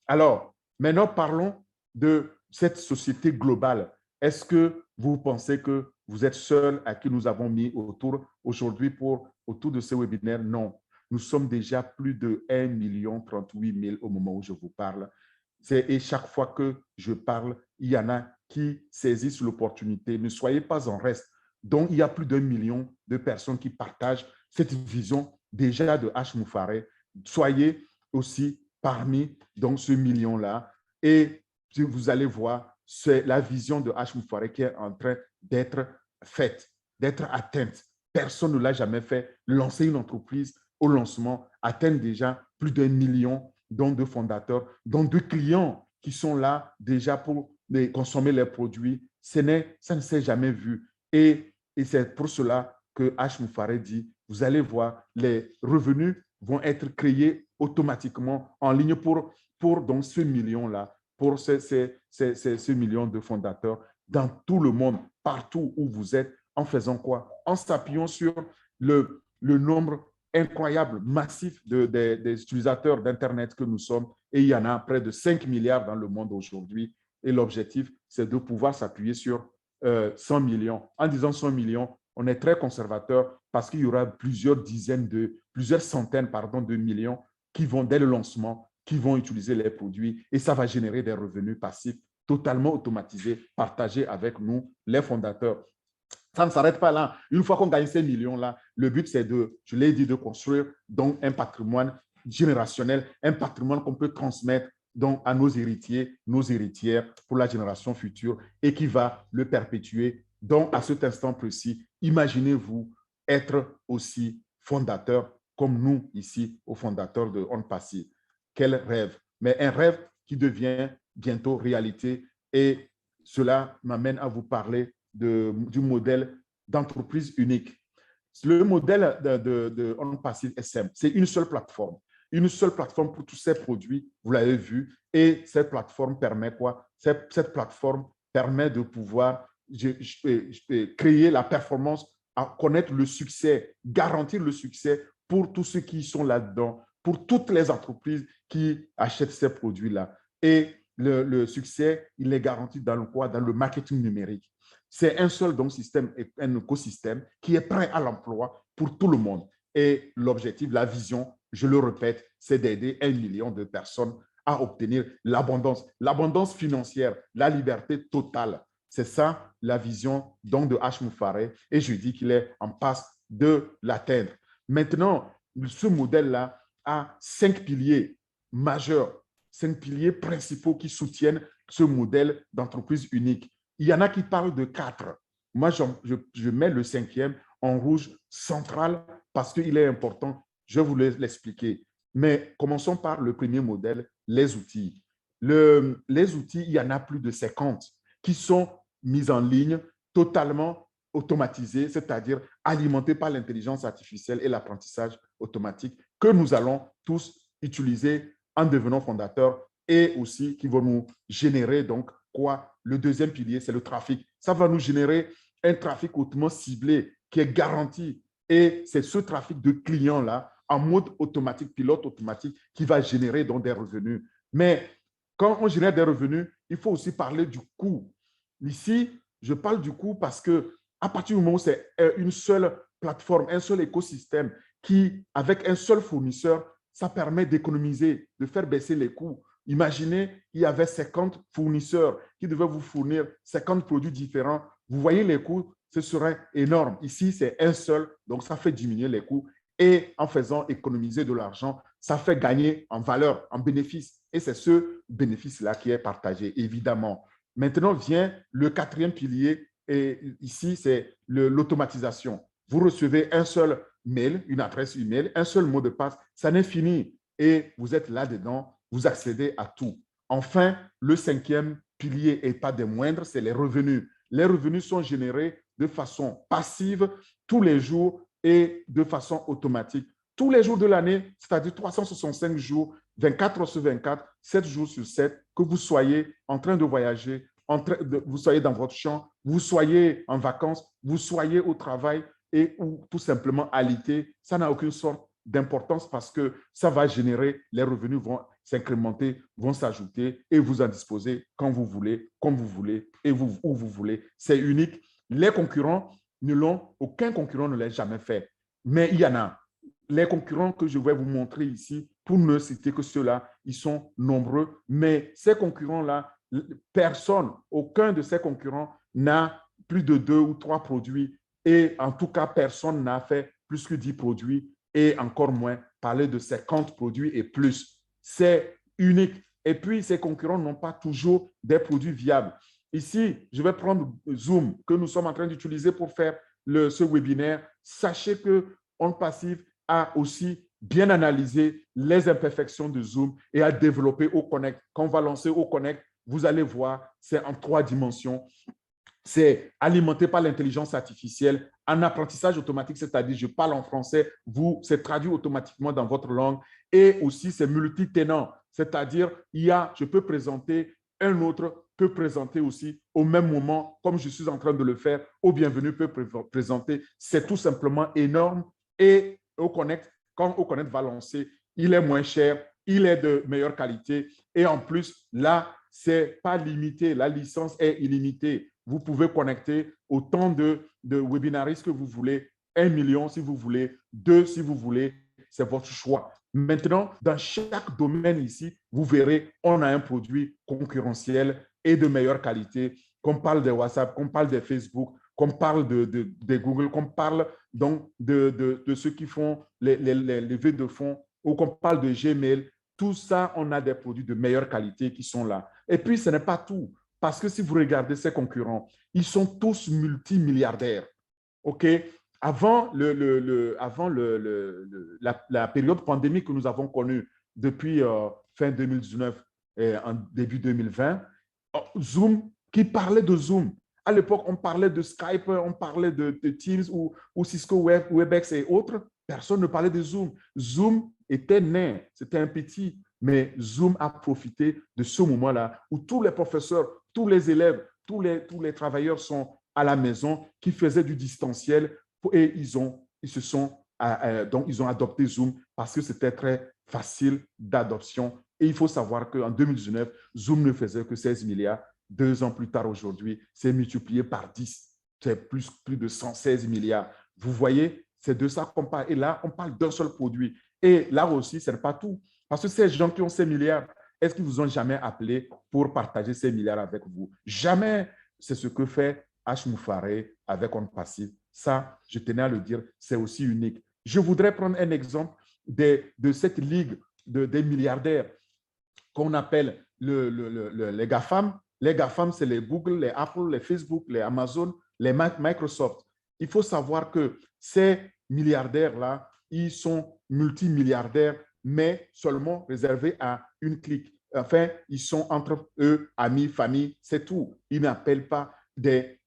Alors, maintenant, parlons de cette société globale. Est-ce que vous pensez que vous êtes seul à qui nous avons mis aujourd'hui autour de ce webinaire? Non. Nous sommes déjà plus de 1 038 000 au moment où je vous parle. Et chaque fois que je parle, il y en a qui saisissent l'opportunité. Ne soyez pas en reste. Donc, il y a plus d'1 million de personnes qui partagent cette vision déjà de H. Moufaré. Soyez aussi parmi donc, ce million-là. Et vous allez voir, c'est la vision de H. Moufaré qui est en train d'être faite, d'être atteinte. Personne ne l'a jamais fait. Lancer une entreprise au lancement, atteindre déjà plus d'1 million donc de fondateurs, donc de clients qui sont là déjà pour consommer les produits. Ça ne s'est jamais vu. Et c'est pour cela que H. Moufaré dit, vous allez voir, les revenus vont être créés automatiquement en ligne pour donc ce million-là, pour ce million de fondateurs dans tout le monde, partout où vous êtes, en faisant quoi? En s'appuyant sur le nombre incroyable, massif des utilisateurs d'Internet que nous sommes. Et il y en a près de 5 milliards dans le monde aujourd'hui. Et l'objectif, c'est de pouvoir s'appuyer sur 100 millions. En disant 100 millions, on est très conservateur parce qu'il y aura plusieurs centaines de millions qui vont, dès le lancement, qui vont utiliser les produits et ça va générer des revenus passifs totalement automatisés, partagés avec nous, les fondateurs. Ça ne s'arrête pas là. Une fois qu'on gagne ces millions-là, le but, c'est je l'ai dit, de construire donc un patrimoine générationnel, un patrimoine qu'on peut transmettre donc à nos héritiers, nos héritières pour la génération future et qui va le perpétuer. Donc, à cet instant précis, imaginez-vous être aussi fondateur comme nous ici, aux fondateurs de On Passy. Quel rêve! Mais un rêve qui devient bientôt réalité et cela m'amène à vous parler du modèle d'entreprise unique. Le modèle de On Passive est simple. C'est une seule plateforme pour tous ces produits, vous l'avez vu, et cette plateforme permet quoi? Cette plateforme permet de pouvoir créer la performance, connaître le succès, garantir le succès pour tous ceux qui sont là-dedans, pour toutes les entreprises qui achètent ces produits-là. Et le succès, il est garanti dans le quoi? Dans le marketing numérique. C'est un seul donc système, un écosystème qui est prêt à l'emploi pour tout le monde. Et l'objectif, la vision, je le répète, c'est d'aider 1 million de personnes à obtenir l'abondance financière, la liberté totale. C'est ça la vision donc de H. Moufaré et je dis qu'il est en passe de l'atteindre. Maintenant, ce modèle-là a 5 piliers majeurs, 5 piliers principaux qui soutiennent ce modèle d'entreprise unique. Il y en a qui parlent de 4. Moi, je mets le 5e en rouge central parce qu'il est important. Je vais vous l'expliquer. Mais commençons par le premier modèle, les outils. Les outils, il y en a plus de 50 qui sont mis en ligne, totalement automatisés, c'est-à-dire alimentés par l'intelligence artificielle et l'apprentissage automatique que nous allons tous utiliser en devenant fondateurs et aussi qui vont nous générer donc quoi? Le deuxième pilier, c'est le trafic. Ça va nous générer un trafic hautement ciblé qui est garanti. Et c'est ce trafic de clients-là, en mode automatique, pilote automatique, qui va générer donc des revenus. Mais quand on génère des revenus, il faut aussi parler du coût. Ici, je parle du coût parce que à partir du moment où c'est une seule plateforme, un seul écosystème qui, avec un seul fournisseur, ça permet d'économiser, de faire baisser les coûts. Imaginez, il y avait 50 fournisseurs qui devaient vous fournir 50 produits différents. Vous voyez les coûts, ce serait énorme. Ici, c'est un seul, donc ça fait diminuer les coûts. Et en faisant économiser de l'argent, ça fait gagner en valeur, en bénéfice. Et c'est ce bénéfice-là qui est partagé, évidemment. Maintenant vient le 4e pilier, et ici, c'est l'automatisation. Vous recevez un seul mail, une adresse email, un seul mot de passe, ça n'est fini. Et vous êtes là-dedans, vous accédez à tout. Enfin, le 5e pilier, et pas des moindres, c'est les revenus. Les revenus sont générés de façon passive tous les jours et de façon automatique. Tous les jours de l'année, c'est-à-dire 365 jours, 24 heures sur 24, 7 jours sur 7, que vous soyez en train de voyager, vous soyez dans votre champ, vous soyez en vacances, vous soyez au travail et ou tout simplement alité, ça n'a aucune sorte d'importance parce que ça va générer, les revenus vont s'incrémenter, vont s'ajouter et vous en disposez quand vous voulez, comme vous voulez et où vous voulez. C'est unique. Les concurrents aucun concurrent ne l'a jamais fait. Mais il y en a. Les concurrents que je vais vous montrer ici, pour ne citer que ceux-là, ils sont nombreux. Mais ces concurrents-là, aucun de ces concurrents n'a plus de 2 ou 3 produits. Et en tout cas, personne n'a fait plus que 10 produits et encore moins parler de 50 produits et plus. C'est unique. Et puis, ces concurrents n'ont pas toujours des produits viables. Ici, je vais prendre Zoom, que nous sommes en train d'utiliser pour faire ce webinaire. Sachez que On Passive a aussi bien analysé les imperfections de Zoom et a développé OConnect. Quand on va lancer OConnect, vous allez voir, c'est en 3 dimensions. C'est alimenté par l'intelligence artificielle, en apprentissage automatique, c'est-à-dire je parle en français, c'est traduit automatiquement dans votre langue, et aussi c'est multi-tenant, c'est-à-dire je peux présenter, un autre peut présenter aussi au même moment, comme je suis en train de le faire, au bienvenu peut présenter. C'est tout simplement énorme et quand OConnect va lancer, il est moins cher, il est de meilleure qualité et en plus, là, c'est pas limité, la licence est illimitée. Vous pouvez connecter autant de webinaristes que vous voulez, 1 million si vous voulez, 2 si vous voulez, c'est votre choix. Maintenant, dans chaque domaine ici, vous verrez, on a un produit concurrentiel et de meilleure qualité, qu'on parle de WhatsApp, qu'on parle de Facebook, qu'on parle de Google, qu'on parle donc de ceux qui font les levées de fonds, ou qu'on parle de Gmail. Tout ça, on a des produits de meilleure qualité qui sont là. Et puis, ce n'est pas tout. Parce que si vous regardez ces concurrents, ils sont tous multimilliardaires. OK? Avant, la période pandémique que nous avons connue depuis fin 2019 et en début 2020, Zoom, qui parlait de Zoom. À l'époque, on parlait de Skype, on parlait de Teams ou Cisco Webex et autres. Personne ne parlait de Zoom. Zoom était né, c'était un petit, mais Zoom a profité de ce moment-là où tous les professeurs, tous les élèves, tous les travailleurs sont à la maison, qui faisaient du distanciel et ils ont adopté Zoom parce que c'était très facile d'adoption. Et il faut savoir qu'en 2019, Zoom ne faisait que 16 milliards. 2 ans plus tard, aujourd'hui, c'est multiplié par 10. C'est plus de 116 milliards. Vous voyez, c'est de ça qu'on parle. Et là, on parle d'un seul produit. Et là aussi, ce n'est pas tout. Parce que ces gens qui ont ces milliards, est-ce qu'ils vous ont jamais appelé pour partager ces milliards avec vous? Jamais. C'est ce que fait H. Moufaré avec On Passive. Ça, je tenais à le dire, c'est aussi unique. Je voudrais prendre un exemple de cette ligue des milliardaires qu'on appelle les GAFAM. Les GAFAM, c'est les Google, les Apple, les Facebook, les Amazon, les Microsoft. Il faut savoir que ces milliardaires-là, ils sont multimilliardaires, mais seulement réservés à une clique. Enfin, ils sont entre eux, amis, famille, c'est tout. Ils n'appellent pas des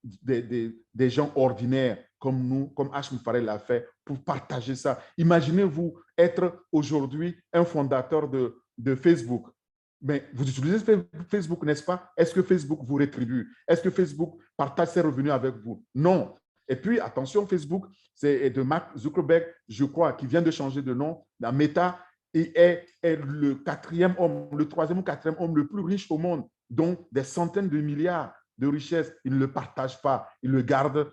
gens ordinaires comme nous, comme H. Moufaré l'a fait, pour partager ça. Imaginez-vous être aujourd'hui un fondateur de Facebook. Mais vous utilisez Facebook, n'est-ce pas? Est-ce que Facebook vous rétribue? Est-ce que Facebook partage ses revenus avec vous? Non. Et puis, attention, Facebook, c'est de Mark Zuckerberg, je crois, qui vient de changer de nom dans Meta, et est le 4e homme, le 3e ou 4e homme le plus riche au monde, dont des centaines de milliards de richesses. Il ne le partage pas, il le garde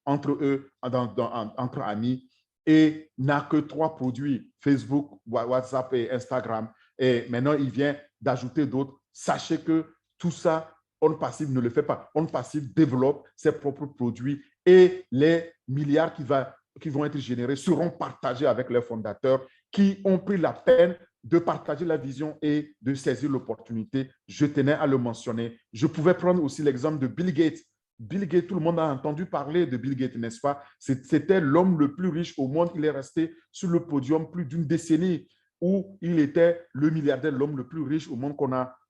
entre eux, entre amis, et n'a que 3 produits, Facebook, WhatsApp et Instagram. Et maintenant, il vient d'ajouter d'autres. Sachez que tout ça, On Passive ne le fait pas. On Passive développe ses propres produits et les milliards qui vont être générés seront partagés avec les fondateurs qui ont pris la peine de partager la vision et de saisir l'opportunité. Je tenais à le mentionner. Je pouvais prendre aussi l'exemple de Bill Gates. Bill Gates, tout le monde a entendu parler de Bill Gates, n'est-ce pas? C'était l'homme le plus riche au monde. Il est resté sur le podium plus d'une décennie, où il était le milliardaire, l'homme le plus riche au monde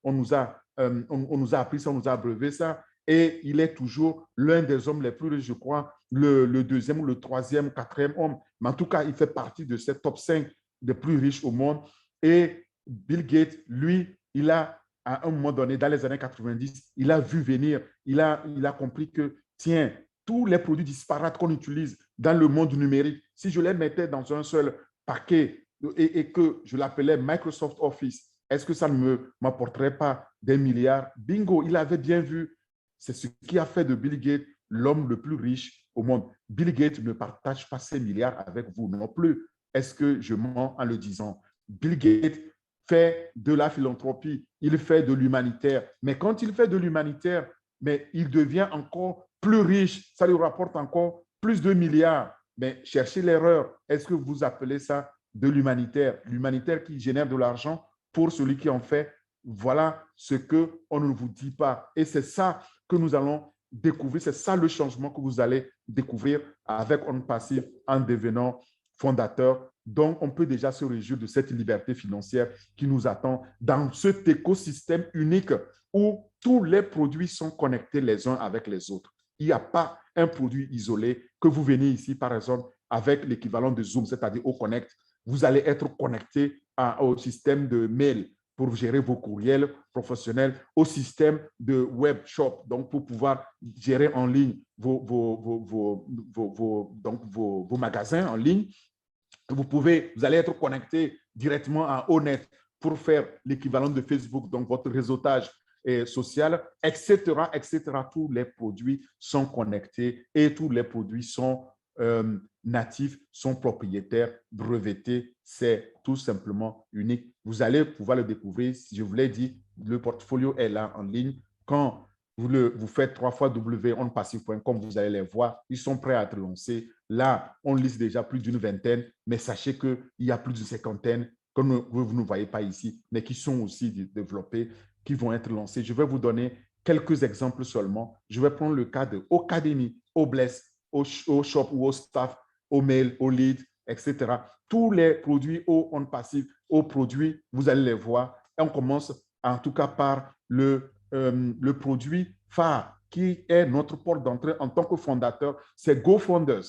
on nous a appris ça, on nous a abreuvé ça. Et il est toujours l'un des hommes les plus riches, je crois, le 2e ou le 3e, 4e homme. Mais en tout cas, il fait partie de ces top 5 des plus riches au monde. Et Bill Gates, lui, il a, à un moment donné, dans les années 90, il a vu venir, il a compris que, tiens, tous les produits disparates qu'on utilise dans le monde numérique, si je les mettais dans un seul paquet et que je l'appelais Microsoft Office, est-ce que ça ne m'apporterait pas des milliards? Bingo, il avait bien vu. C'est ce qui a fait de Bill Gates l'homme le plus riche au monde. Bill Gates ne partage pas ses milliards avec vous non plus. Est-ce que je mens en le disant? Bill Gates fait de la philanthropie, il fait de l'humanitaire. Mais quand il fait de l'humanitaire, mais il devient encore plus riche, ça lui rapporte encore plus de milliards. Mais cherchez l'erreur. Est-ce que vous appelez ça de l'humanitaire? L'humanitaire qui génère de l'argent pour celui qui en fait. Voilà ce qu'on ne vous dit pas. Et c'est ça que nous allons découvrir. C'est ça le changement que vous allez découvrir avec On Passive en devenant fondateur. Donc, on peut déjà se réjouir de cette liberté financière qui nous attend dans cet écosystème unique où tous les produits sont connectés les uns avec les autres. Il n'y a pas un produit isolé que vous venez ici, par exemple, avec l'équivalent de Zoom, c'est-à-dire au Connect. Vous allez être connecté au système de mail pour gérer vos courriels professionnels, au système de web shop, donc pour pouvoir gérer en ligne vos magasins en ligne. Vous allez être connecté directement à Onet pour faire l'équivalent de Facebook, donc votre réseautage. sociale, etc., etc. Tous les produits sont connectés et tous les produits sont natifs, sont propriétaires, brevetés. C'est tout simplement unique. Vous allez pouvoir le découvrir. Si je vous l'ai dit, le portfolio est là en ligne. Quand vous faites 3 fois www.onpassive.com, vous allez les voir. Ils sont prêts à être lancés. Là, on liste déjà plus d'une vingtaine, mais sachez qu'il y a plus d'une cinquantaine que vous ne voyez pas ici, mais qui sont aussi développés, qui vont être lancés. Je vais vous donner quelques exemples seulement. Je vais prendre le cas de Ocademy, Obless, au shop ou au staff, au mail, au lead, etc. Tous les produits on passive, aux produits, vous allez les voir. Et on commence en tout cas par le produit phare qui est notre porte d'entrée en tant que fondateur, c'est GoFounders.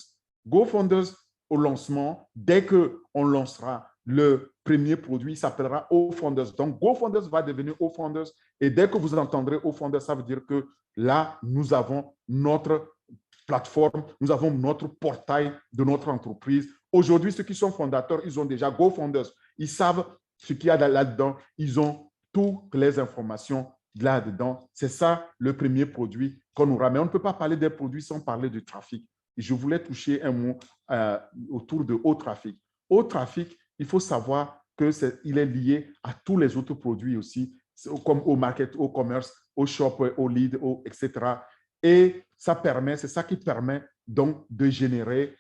GoFounders, au lancement, dès qu'on lancera le premier produit, il s'appellera OFounders. Donc, GoFounders va devenir OFounders. Et dès que vous entendrez OFounders, ça veut dire que là, nous avons notre plateforme, nous avons notre portail de notre entreprise. Aujourd'hui, ceux qui sont fondateurs, ils ont déjà GoFounders. Ils savent ce qu'il y a là-dedans. Ils ont toutes les informations là-dedans. C'est ça le premier produit qu'on aura. Mais on ne peut pas parler des produits sans parler du trafic. Et je voulais toucher un mot autour de haut trafic. Haut trafic, il faut savoir qu'il est lié à tous les autres produits aussi, comme au market, au commerce, au shop, au lead, etc. Et ça permet, c'est ça qui permet donc de générer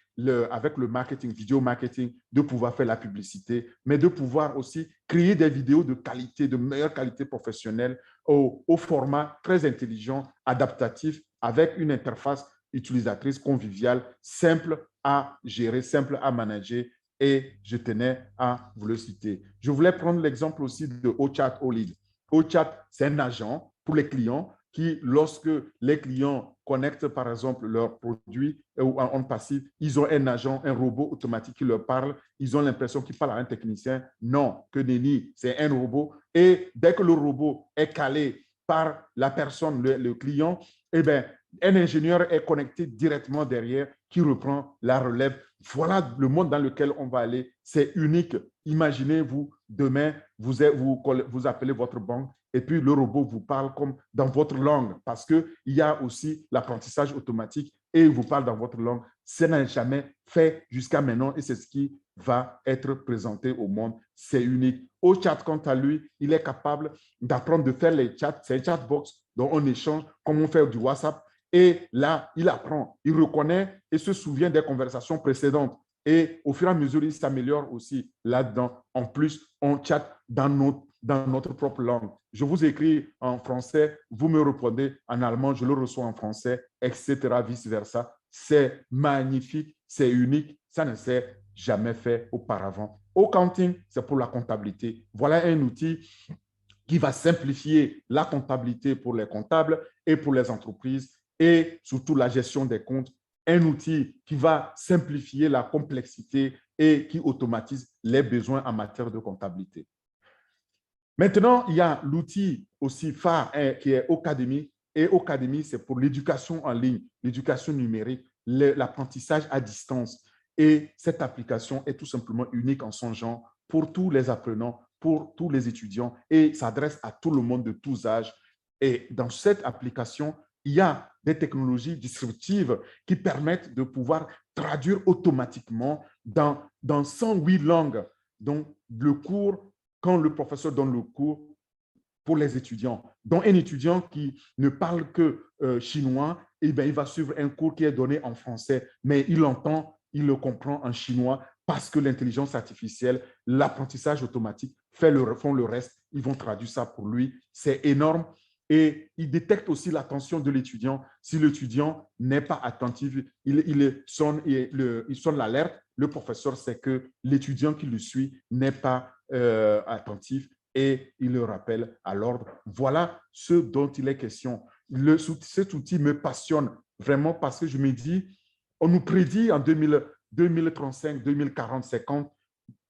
avec le marketing, vidéo marketing, de pouvoir faire la publicité, mais de pouvoir aussi créer des vidéos de qualité, de meilleure qualité professionnelle au format très intelligent, adaptatif, avec une interface utilisatrice conviviale, simple à gérer, simple à manager. Et je tenais à vous le citer. Je voulais prendre l'exemple aussi de OChat OLead. OChat, c'est un agent pour les clients qui, lorsque les clients connectent, par exemple, leurs produits ou en passif, ils ont un agent, un robot automatique qui leur parle. Ils ont l'impression qu'ils parlent à un technicien. Non, que nenni, c'est un robot. Et dès que le robot est calé par la personne, le client, eh bien, un ingénieur est connecté directement derrière qui reprend la relève. Voilà le monde dans lequel on va aller. C'est unique. Imaginez-vous, demain, vous appelez votre banque et puis le robot vous parle comme dans votre langue parce qu'il y a aussi l'apprentissage automatique et il vous parle dans votre langue. Ça n'a jamais fait jusqu'à maintenant et c'est ce qui va être présenté au monde. C'est unique. Au chat, quant à lui, il est capable d'apprendre de faire les chats. C'est un chatbox dont on échange comme on fait du WhatsApp. Et là, il apprend, il reconnaît et se souvient des conversations précédentes. Et au fur et à mesure, il s'améliore aussi là-dedans. En plus, on chatte dans notre propre langue. Je vous écris en français, vous me répondez en allemand, je le reçois en français, etc., vice-versa. C'est magnifique, c'est unique, ça ne s'est jamais fait auparavant. Accounting, c'est pour la comptabilité. Voilà un outil qui va simplifier la comptabilité pour les comptables et pour les entreprises et surtout la gestion des comptes. Un outil qui va simplifier la complexité et qui automatise les besoins en matière de comptabilité. Maintenant, il y a l'outil aussi phare qui est Ocademy. Et Ocademy, c'est pour l'éducation en ligne, l'éducation numérique, l'apprentissage à distance. Et cette application est tout simplement unique en son genre pour tous les apprenants, pour tous les étudiants et s'adresse à tout le monde de tous âges. Et dans cette application, il y a des technologies disruptives qui permettent de pouvoir traduire automatiquement dans 108 langues. Donc, le cours, quand le professeur donne le cours pour les étudiants. Donc, un étudiant qui ne parle que chinois, eh bien, il va suivre un cours qui est donné en français, mais il entend, il le comprend en chinois parce que l'intelligence artificielle, l'apprentissage automatique font le reste. Ils vont traduire ça pour lui. C'est énorme. Et il détecte aussi l'attention de l'étudiant. Si l'étudiant n'est pas attentif, il sonne l'alerte. Le professeur sait que l'étudiant qui le suit n'est pas attentif et il le rappelle à l'ordre. Voilà ce dont il est question. Cet outil me passionne vraiment parce que je me dis, on nous prédit en 2035, 2040, 50,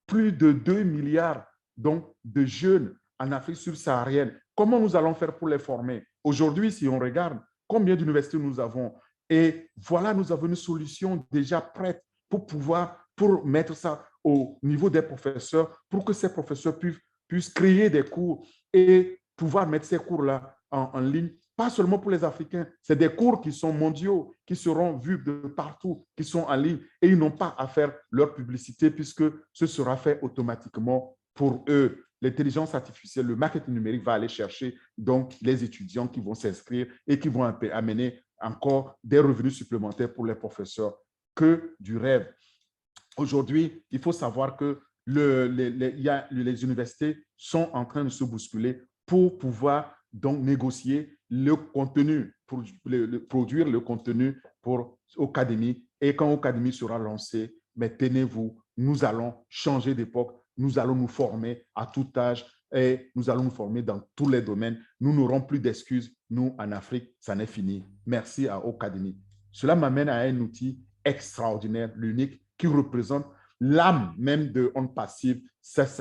plus de 2 milliards donc, de jeunes en Afrique subsaharienne. Comment nous allons faire pour les former? Aujourd'hui, si on regarde combien d'universités nous avons, et voilà, nous avons une solution déjà prête pour mettre ça au niveau des professeurs, pour que ces professeurs puissent créer des cours et pouvoir mettre ces cours-là en ligne, pas seulement pour les Africains, c'est des cours qui sont mondiaux, qui seront vus de partout, qui sont en ligne et ils n'ont pas à faire leur publicité puisque ce sera fait automatiquement pour eux. L'intelligence artificielle, le marketing numérique va aller chercher donc les étudiants qui vont s'inscrire et qui vont amener encore des revenus supplémentaires pour les professeurs. Que du rêve. Aujourd'hui, il faut savoir que les universités sont en train de se bousculer pour pouvoir donc négocier le contenu, pour produire le contenu pour Ocademy. Et quand Ocademy sera lancé, mais tenez-vous, nous allons changer d'époque, nous allons nous former à tout âge et nous allons nous former dans tous les domaines. Nous n'aurons plus d'excuses. Nous, en Afrique, ça n'est fini. Merci à Ocademy. Cela m'amène à un outil extraordinaire, l'unique, qui représente l'âme même de On Passive.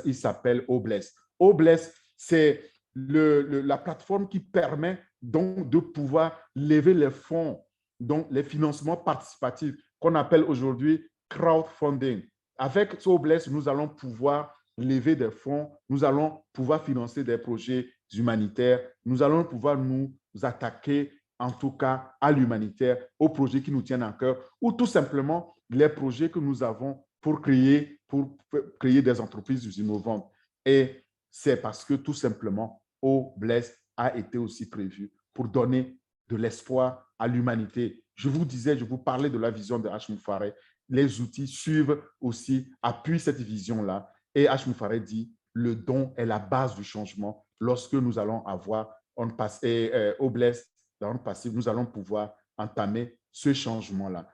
Il s'appelle Obless. Obless, c'est la plateforme qui permet donc de pouvoir lever les fonds, donc les financements participatifs qu'on appelle aujourd'hui crowdfunding. Avec Obless, nous allons pouvoir lever des fonds, nous allons pouvoir financer des projets humanitaires, nous allons pouvoir nous attaquer en tout cas à l'humanitaire, aux projets qui nous tiennent à cœur ou tout simplement les projets que nous avons pour créer des entreprises innovantes. Et c'est parce que tout simplement, Obless a été aussi prévu pour donner de l'espoir à l'humanité. Je vous parlais de la vision de H. Moufaré. Les outils suivent aussi, appuient cette vision-là. Et H. Moufaré dit, le don est la base du changement. Lorsque nous allons avoir Obless dans le passé, nous allons pouvoir entamer ce changement-là.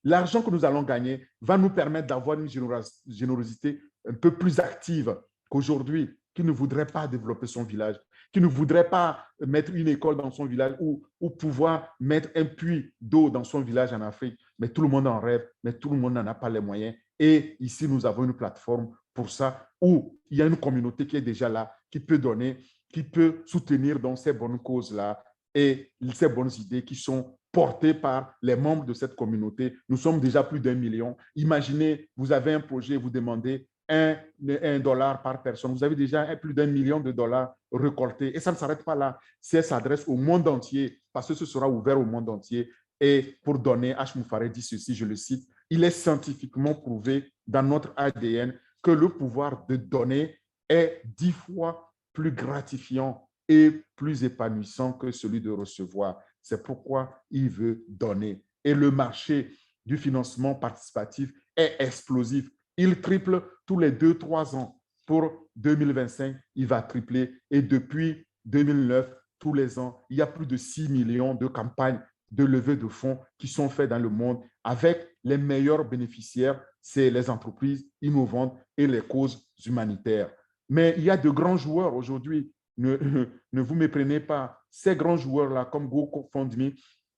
L'argent que nous allons gagner va nous permettre d'avoir une générosité un peu plus active qu'aujourd'hui, qui ne voudrait pas développer son village, qui ne voudrait pas mettre une école dans son village ou pouvoir mettre un puits d'eau dans son village en Afrique. Mais tout le monde en rêve, mais tout le monde n'en a pas les moyens. Et ici, nous avons une plateforme pour ça, où il y a une communauté qui est déjà là, qui peut donner, qui peut soutenir dans ces bonnes causes-là et ces bonnes idées qui sont portées par les membres de cette communauté. Nous sommes déjà plus d'1 million. Imaginez, vous avez un projet, vous demandez $1 par personne. Vous avez déjà plus d'1 million de dollars récoltés. Et ça ne s'arrête pas là. Ça s'adresse au monde entier parce que ce sera ouvert au monde entier. Et pour donner, H. Moufaré dit ceci, je le cite, il est scientifiquement prouvé dans notre ADN que le pouvoir de donner est 10 fois plus gratifiant et plus épanouissant que celui de recevoir. C'est pourquoi il veut donner. Et le marché du financement participatif est explosif. Il triple tous les 2-3 ans. Pour 2025, il va tripler. Et depuis 2009, tous les ans, il y a plus de 6 millions de campagnes de levée de fonds qui sont faites dans le monde avec les meilleurs bénéficiaires, c'est les entreprises innovantes et les causes humanitaires. Mais il y a de grands joueurs aujourd'hui. Ne vous méprenez pas. Ces grands joueurs-là, comme GoFundMe,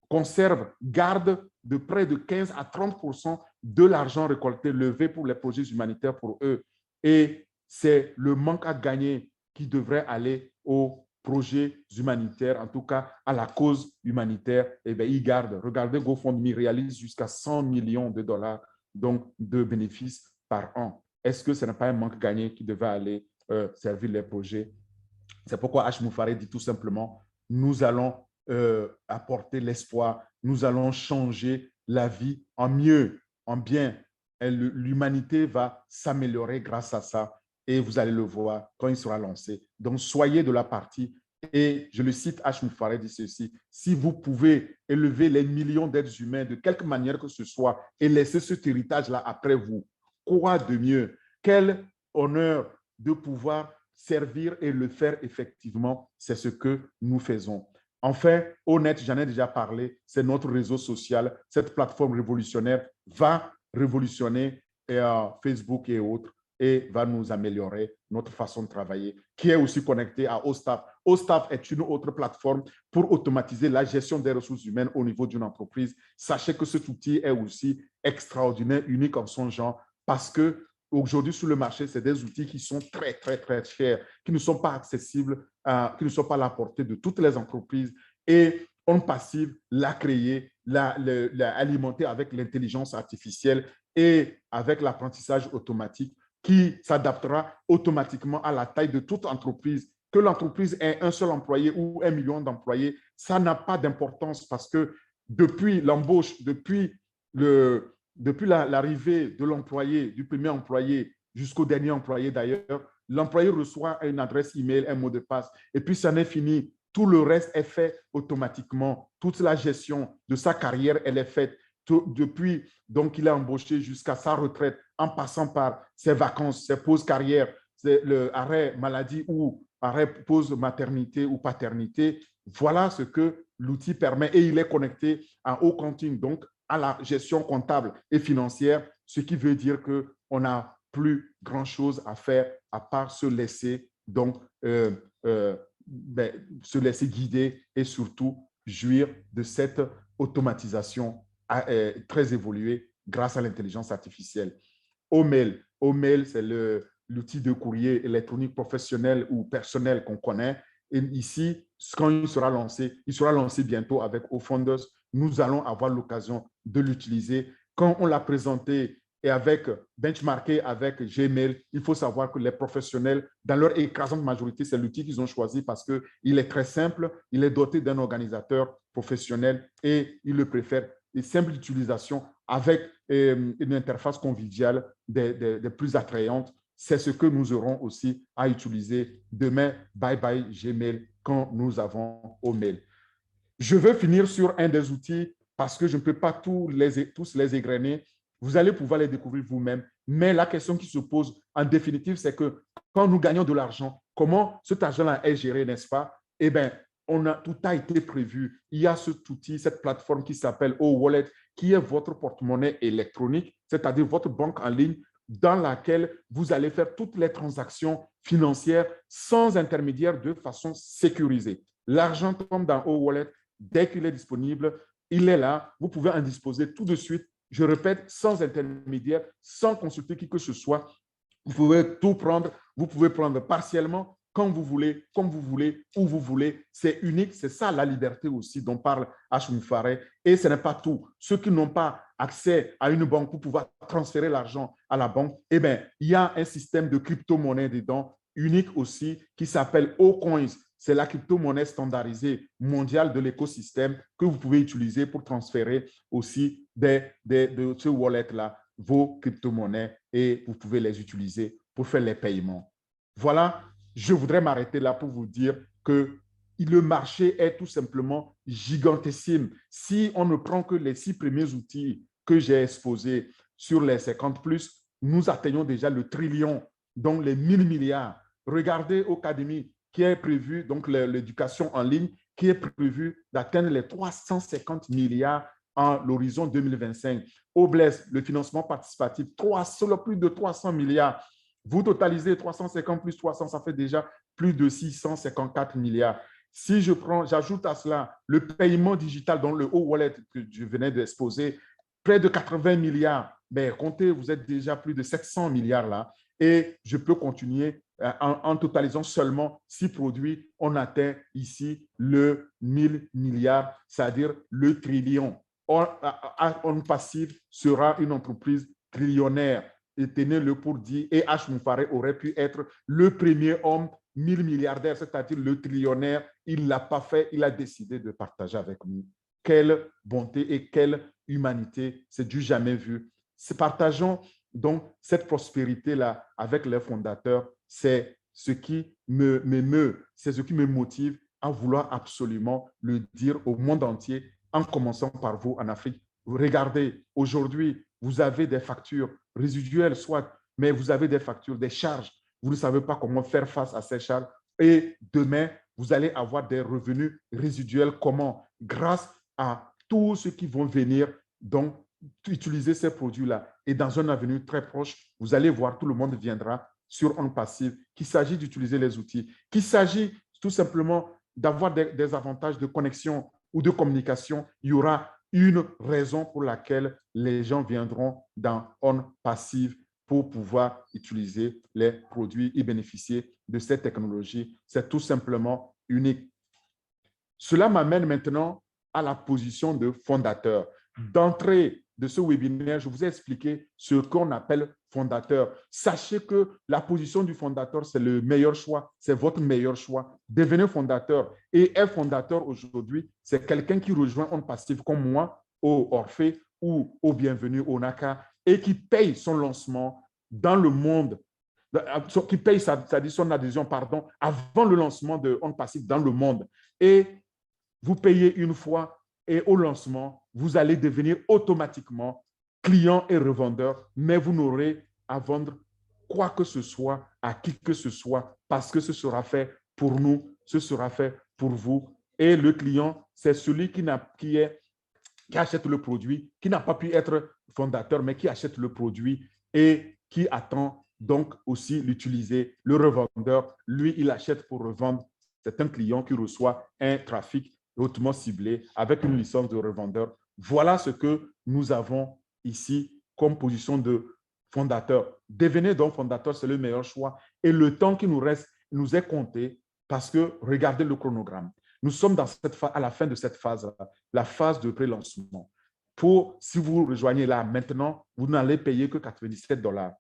conservent, gardent de près de 15 à 30% de l'argent récolté, levé pour les projets humanitaires pour eux. Et c'est le manque à gagner qui devrait aller aux projets humanitaires, en tout cas à la cause humanitaire. Eh bien, ils gardent. Regardez, GoFundMe réalise jusqu'à 100 millions de dollars donc, de bénéfices par an. Est-ce que ce n'est pas un manque gagné qui devait aller servir les projets? C'est pourquoi H. Moufaré dit tout simplement, nous allons apporter l'espoir, nous allons changer la vie en mieux, en bien. L'humanité va s'améliorer grâce à ça et vous allez le voir quand il sera lancé. Donc, soyez de la partie. Et je le cite, H. Moufaré dit ceci, si vous pouvez élever les millions d'êtres humains de quelque manière que ce soit et laisser cet héritage-là après vous, quoi de mieux? Quel honneur de pouvoir servir et le faire effectivement, c'est ce que nous faisons. Enfin, Honnête, j'en ai déjà parlé, c'est notre réseau social. Cette plateforme révolutionnaire va révolutionner Facebook et autres et va nous améliorer notre façon de travailler, qui est aussi connectée à OSTAF. OSTAF est une autre plateforme pour automatiser la gestion des ressources humaines au niveau d'une entreprise. Sachez que cet outil est aussi extraordinaire, unique en son genre, parce que aujourd'hui, sur le marché, c'est des outils qui sont très, très, très chers, qui ne sont pas accessibles, qui ne sont pas à la portée de toutes les entreprises. Et On Passive l'a créé, l'a alimenté avec l'intelligence artificielle et avec l'apprentissage automatique qui s'adaptera automatiquement à la taille de toute entreprise que l'entreprise ait un seul employé ou 1 million d'employés, ça n'a pas d'importance parce que depuis l'embauche, depuis l'arrivée de l'employé, du premier employé jusqu'au dernier employé d'ailleurs, l'employé reçoit une adresse email, un mot de passe, et puis ça n'est fini. Tout le reste est fait automatiquement. Toute la gestion de sa carrière, elle est faite depuis donc il est embauché jusqu'à sa retraite, en passant par ses vacances, ses pauses carrière, le arrêt maladie ou arrêt pause maternité ou paternité. Voilà ce que l'outil permet et il est connecté en haut continu, donc à la gestion comptable et financière, ce qui veut dire qu'on n'a plus grand-chose à faire à part se laisser donc se laisser guider et surtout jouir de cette automatisation très évoluée grâce à l'intelligence artificielle. Omail, c'est l'outil de courrier électronique professionnel ou personnel qu'on connaît. Et ici, quand il sera lancé bientôt avec OFounders, nous allons avoir l'occasion de l'utiliser. Quand on l'a présenté et benchmarké avec Gmail, il faut savoir que les professionnels, dans leur écrasante majorité, c'est l'outil qu'ils ont choisi parce qu'il est très simple, il est doté d'un organisateur professionnel et ils le préfèrent. Et simple d'utilisation avec une interface conviviale des plus attrayantes. C'est ce que nous aurons aussi à utiliser demain. Bye bye Gmail quand nous avons Omail. Je veux finir sur un des outils parce que je ne peux pas tous les égrener. Vous allez pouvoir les découvrir vous-même. Mais la question qui se pose en définitive, c'est que quand nous gagnons de l'argent, comment cet argent-là est géré, n'est-ce pas? Eh bien, tout a été prévu. Il y a cet outil, cette plateforme qui s'appelle OWallet, qui est votre porte-monnaie électronique, c'est-à-dire votre banque en ligne dans laquelle vous allez faire toutes les transactions financières sans intermédiaire de façon sécurisée. L'argent tombe dans OWallet dès qu'il est disponible, il est là, vous pouvez en disposer tout de suite, je répète, sans intermédiaire, sans consulter qui que ce soit. Vous pouvez tout prendre, vous pouvez prendre partiellement, quand vous voulez, comme vous voulez, où vous voulez. C'est unique, c'est ça la liberté aussi dont parle Ashwin Farey. Et ce n'est pas tout. Ceux qui n'ont pas accès à une banque pour pouvoir transférer l'argent à la banque, eh bien, il y a un système de crypto-monnaie dedans, unique aussi, qui s'appelle OCoins. C'est la crypto-monnaie standardisée mondiale de l'écosystème que vous pouvez utiliser pour transférer aussi de ce wallet-là vos crypto-monnaies et vous pouvez les utiliser pour faire les paiements. Voilà, je voudrais m'arrêter là pour vous dire que le marché est tout simplement gigantesque. Si on ne prend que les 6 premiers outils que j'ai exposés sur les 50 plus, nous atteignons déjà le trillion, donc les 1000 milliards. Regardez Academy qui est prévu, donc l'éducation en ligne, qui est prévu d'atteindre les 350 milliards à l'horizon 2025. Obles, le financement participatif, plus de 300 milliards. Vous totalisez 350 plus 300, ça fait déjà plus de 654 milliards. Si j'ajoute à cela le paiement digital dans le OWallet que je venais d'exposer, près de 80 milliards, mais comptez, vous êtes déjà plus de 700 milliards là. Et je peux continuer en totalisant seulement 6 produits, on atteint ici le 1000 milliards, c'est-à-dire le trillion. On Passive sera une entreprise trillionnaire. Et tenez-le pour dire, et Ashwin Farey aurait pu être le premier homme 1000 milliardaires, c'est-à-dire le trillionnaire. Il ne l'a pas fait, il a décidé de partager avec nous. Quelle bonté et quelle humanité, c'est du jamais vu. Partageons donc cette prospérité-là avec les fondateurs, c'est ce qui m'émeut, c'est ce qui me motive à vouloir absolument le dire au monde entier, en commençant par vous en Afrique. Regardez, aujourd'hui, vous avez des factures résiduelles, soit, mais vous avez des factures, des charges. Vous ne savez pas comment faire face à ces charges. Et demain, vous allez avoir des revenus résiduels. Comment? Grâce à tous ceux qui vont venir donc utiliser ces produits-là. Et dans un avenir très proche, vous allez voir, tout le monde viendra sur OnPassive, qu'il s'agit d'utiliser les outils, qu'il s'agit tout simplement d'avoir des avantages de connexion ou de communication. Il y aura une raison pour laquelle les gens viendront dans OnPassive pour pouvoir utiliser les produits et bénéficier de cette technologie. C'est tout simplement unique. Cela m'amène maintenant à la position de fondateur. D'entrée de ce webinaire, je vous ai expliqué ce qu'on appelle fondateur. Sachez que la position du fondateur, c'est le meilleur choix, c'est votre meilleur choix. Devenez fondateur. Et un fondateur aujourd'hui, c'est quelqu'un qui rejoint On Passive comme moi au Orphée ou au Bienvenue au NACA et qui paye son lancement dans le monde, qui paye son adhésion, pardon, avant le lancement de On Passive dans le monde. Et vous payez une fois et au lancement, vous allez devenir automatiquement client et revendeur, mais vous n'aurez à vendre quoi que ce soit à qui que ce soit parce que ce sera fait pour nous, ce sera fait pour vous. Et le client, c'est celui qui achète le produit, qui n'a pas pu être fondateur, mais qui achète le produit et qui attend donc aussi l'utiliser. Le revendeur, lui, il achète pour revendre. C'est un client qui reçoit un trafic hautement ciblé avec une licence de revendeur. Voilà ce que nous avons ici comme position de fondateur. Devenez donc fondateur, c'est le meilleur choix. Et le temps qui nous reste nous est compté parce que regardez le chronogramme. Nous sommes à la fin de cette phase, la phase de pré-lancement. Si vous rejoignez là maintenant, vous n'allez payer que 97 $.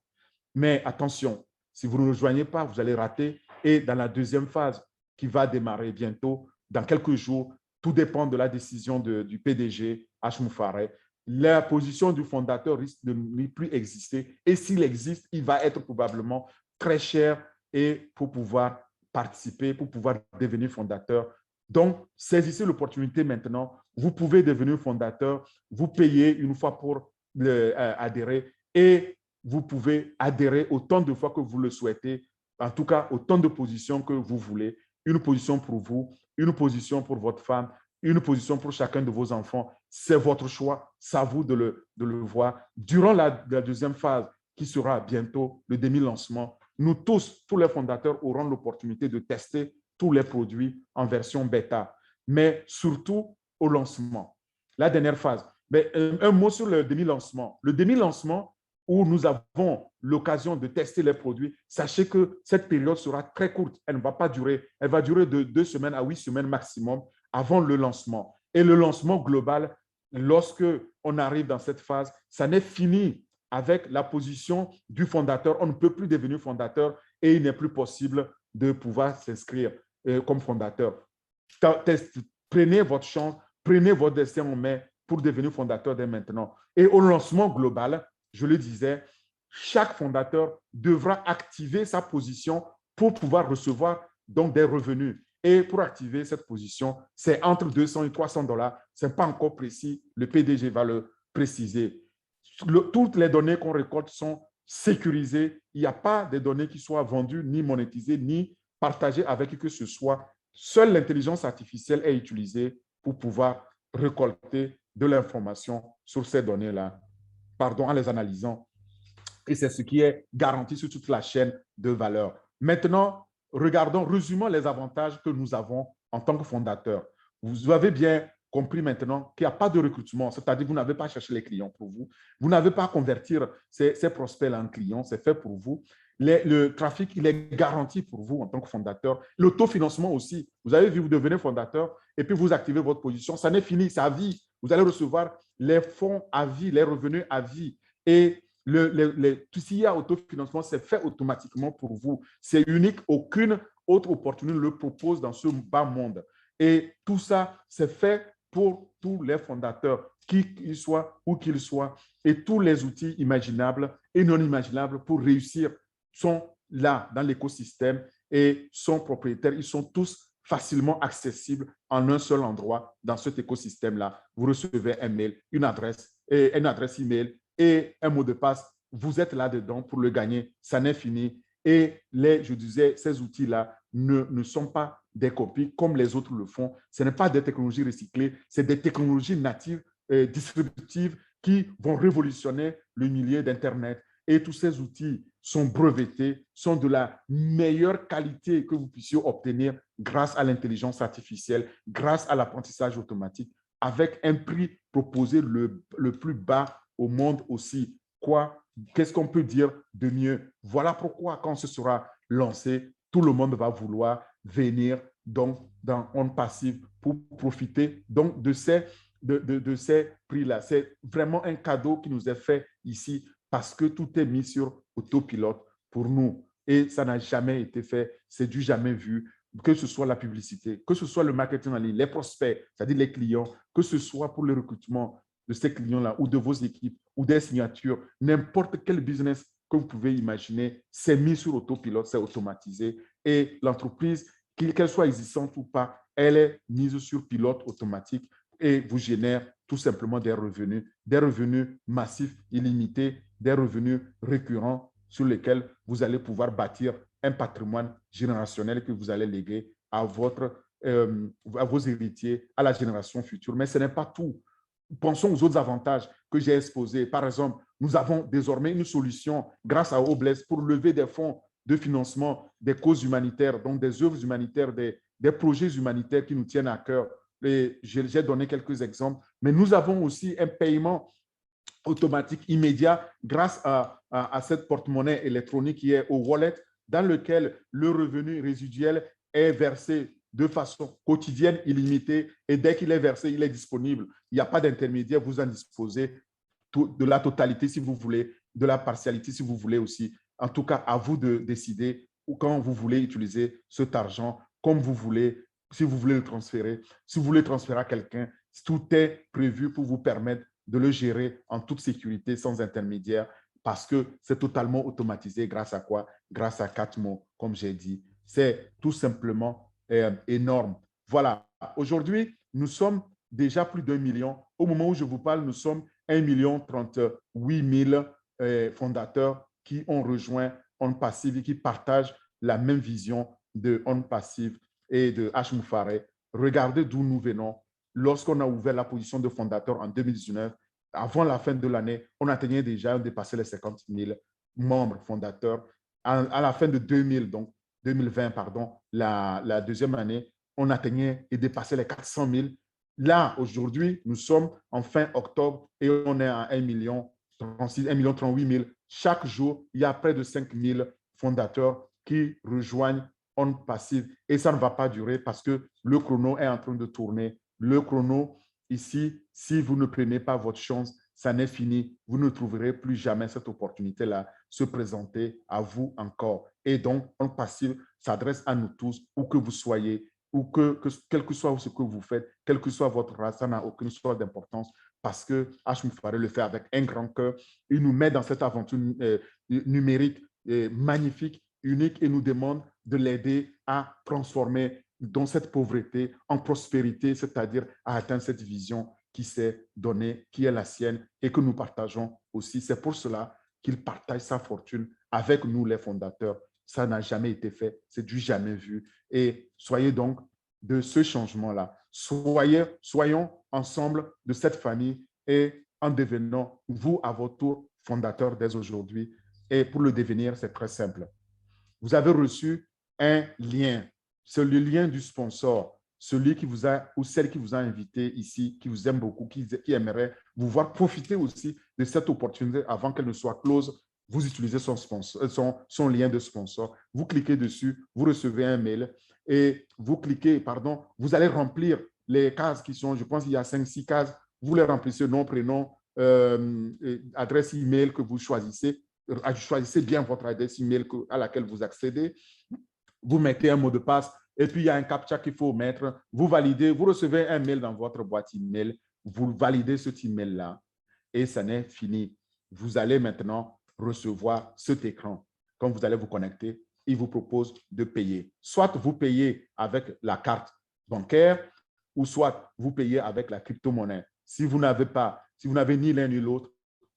Mais attention, si vous ne rejoignez pas, vous allez rater. Et dans la deuxième phase, qui va démarrer bientôt, dans quelques jours, tout dépend de la décision du PDG, H. Moufaré. La position du fondateur risque de ne plus exister. Et s'il existe, il va être probablement très cher et pour pouvoir participer, pour pouvoir devenir fondateur. Donc, saisissez l'opportunité maintenant. Vous pouvez devenir fondateur. Vous payez une fois pour adhérer et vous pouvez adhérer autant de fois que vous le souhaitez, en tout cas autant de positions que vous voulez. Une position pour vous, une position pour votre femme, une position pour chacun de vos enfants. C'est votre choix, c'est à vous de le voir. Durant la deuxième phase, qui sera bientôt le demi-lancement, nous tous les fondateurs auront l'opportunité de tester tous les produits en version bêta, mais surtout au lancement. La dernière phase. Mais un mot sur le demi-lancement. Le demi-lancement, où nous avons l'occasion de tester les produits, sachez que cette période sera très courte. Elle ne va pas durer. Elle va durer de 2 semaines à 8 semaines maximum avant le lancement. Et le lancement global, lorsque on arrive dans cette phase, ça n'est fini avec la position du fondateur. On ne peut plus devenir fondateur et il n'est plus possible de pouvoir s'inscrire comme fondateur. Prenez votre chance, prenez votre destin en main pour devenir fondateur dès maintenant. Et au lancement global, je le disais, chaque fondateur devra activer sa position pour pouvoir recevoir donc des revenus. Et pour activer cette position, c'est entre 200 et 300 $. Ce n'est pas encore précis. Le PDG va le préciser. Toutes les données qu'on récolte sont sécurisées. Il n'y a pas de données qui soient vendues, ni monétisées, ni partagées avec qui que ce soit. Seule l'intelligence artificielle est utilisée pour pouvoir récolter de l'information sur ces données-là, en les analysant. Et c'est ce qui est garanti sur toute la chaîne de valeur. Maintenant, résumons les avantages que nous avons en tant que fondateur. Vous avez bien compris maintenant qu'il n'y a pas de recrutement, c'est-à-dire que vous n'avez pas à chercher les clients pour vous. Vous n'avez pas à convertir ces prospects en clients, c'est fait pour vous. Le trafic, il est garanti pour vous en tant que fondateur. L'autofinancement aussi. Vous avez vu, vous devenez fondateur et puis vous activez votre position. Ça n'est fini, c'est à vie. Vous allez recevoir les fonds à vie, les revenus à vie. Et tout ce qui est autofinancement, c'est fait automatiquement pour vous. C'est unique. Aucune autre opportunité ne le propose dans ce bas monde. Et tout ça, c'est fait pour tous les fondateurs, qui qu'ils soient, où qu'ils soient. Et tous les outils imaginables et non imaginables pour réussir sont là dans l'écosystème et sont propriétaires. Ils sont tous facilement accessibles en un seul endroit dans cet écosystème-là. Vous recevez un mail, une adresse email et un mot de passe. Vous êtes là-dedans pour le gagner. Ça n'est fini. Et je disais, ces outils-là ne sont pas des copies comme les autres le font. Ce n'est pas des technologies recyclées, c'est des technologies natives, distributives qui vont révolutionner le milieu d'Internet. Et tous ces outils sont brevetés, sont de la meilleure qualité que vous puissiez obtenir grâce à l'intelligence artificielle, grâce à l'apprentissage automatique, avec un prix proposé le plus bas au monde aussi. Qu'est-ce qu'on peut dire de mieux? Voilà pourquoi, quand ce sera lancé, tout le monde va vouloir venir donc dans On Passive pour profiter donc de ces de ces prix-là. C'est vraiment un cadeau qui nous est fait ici parce que tout est mis sur autopilote pour nous. Et ça n'a jamais été fait, c'est du jamais vu, que ce soit la publicité, que ce soit le marketing en ligne, les prospects, c'est-à-dire les clients, que ce soit pour le recrutement de ces clients-là ou de vos équipes ou des signatures, n'importe quel business que vous pouvez imaginer, c'est mis sur autopilote, c'est automatisé. Et l'entreprise, qu'elle soit existante ou pas, elle est mise sur pilote automatique et vous génère tout simplement des revenus massifs, illimités, des revenus récurrents sur lesquels vous allez pouvoir bâtir un patrimoine générationnel que vous allez léguer à vos héritiers, à la génération future. Mais ce n'est pas tout. Pensons aux autres avantages que j'ai exposés. Par exemple, nous avons désormais une solution grâce à Obless pour lever des fonds de financement des causes humanitaires, donc des œuvres humanitaires, des projets humanitaires qui nous tiennent à cœur. J'ai donné quelques exemples, mais nous avons aussi un paiement automatique immédiat grâce à cette porte-monnaie électronique qui est au wallet, dans lequel le revenu résiduel est versé de façon quotidienne, illimitée, et dès qu'il est versé, il est disponible. Il n'y a pas d'intermédiaire, vous en disposez de la totalité si vous voulez, de la partialité si vous voulez aussi. En tout cas, à vous de décider quand vous voulez utiliser cet argent, comme vous voulez, si vous voulez le transférer, si vous voulez transférer à quelqu'un, tout est prévu pour vous permettre de le gérer en toute sécurité, sans intermédiaire, parce que c'est totalement automatisé. Grâce à quoi? Grâce à Catmo, comme j'ai dit. C'est tout simplement énorme. Voilà. Aujourd'hui, nous sommes déjà plus d'1 million. Au moment où je vous parle, nous sommes 1,38 million fondateurs qui ont rejoint On Passive et qui partagent la même vision de On Passive et de H. Moufaré. Regardez d'où nous venons. Lorsqu'on a ouvert la position de fondateur en 2019, avant la fin de l'année, on atteignait déjà, on dépassait les 50 000 membres fondateurs. À la fin de 2020, pardon, la deuxième année, on atteignait et dépassait les 400 000. Là, aujourd'hui, nous sommes en fin octobre et on est à 1 million 38 000. Chaque jour, il y a près de 5 000 fondateurs qui rejoignent On Passive. Et ça ne va pas durer parce que le chrono est en train de tourner. Le chrono, ici, si vous ne prenez pas votre chance, ça n'est fini. Vous ne trouverez plus jamais cette opportunité-là se présenter à vous encore. Et donc, On Passive s'adresse à nous tous, où que vous soyez, ou quel que soit ce que vous faites, quelle que soit votre race, ça n'a aucune sorte d'importance parce que H. Moufaré le fait avec un grand cœur. Il nous met dans cette aventure numérique magnifique, unique, et nous demande de l'aider à transformer dans cette pauvreté en prospérité, c'est-à-dire à atteindre cette vision qui s'est donnée, qui est la sienne et que nous partageons aussi. C'est pour cela qu'il partage sa fortune avec nous, les fondateurs. Ça n'a jamais été fait, c'est du jamais vu. Et soyez donc de ce changement-là. Soyons ensemble de cette famille et en devenant, vous, à votre tour, fondateur dès aujourd'hui. Et pour le devenir, c'est très simple. Vous avez reçu un lien. C'est le lien du sponsor, celui qui vous a ou celle qui vous a invité ici, qui vous aime beaucoup, qui aimerait vous voir profiter aussi de cette opportunité avant qu'elle ne soit close. Vous utilisez son lien de sponsor. Vous cliquez dessus, vous recevez un mail et vous vous allez remplir les cases qui sont, je pense qu'il y a 5-6 cases. Vous les remplissez, nom, prénom, adresse email que vous choisissez. Choisissez bien votre adresse email à laquelle vous accédez. Vous mettez un mot de passe et puis il y a un captcha qu'il faut mettre. Vous validez, vous recevez un mail dans votre boîte email. Vous validez cet email-là et ça n'est fini. Vous allez maintenant recevoir cet écran. Quand vous allez vous connecter, il vous propose de payer. Soit vous payez avec la carte bancaire ou soit vous payez avec la crypto-monnaie. Si vous n'avez ni l'un ni l'autre,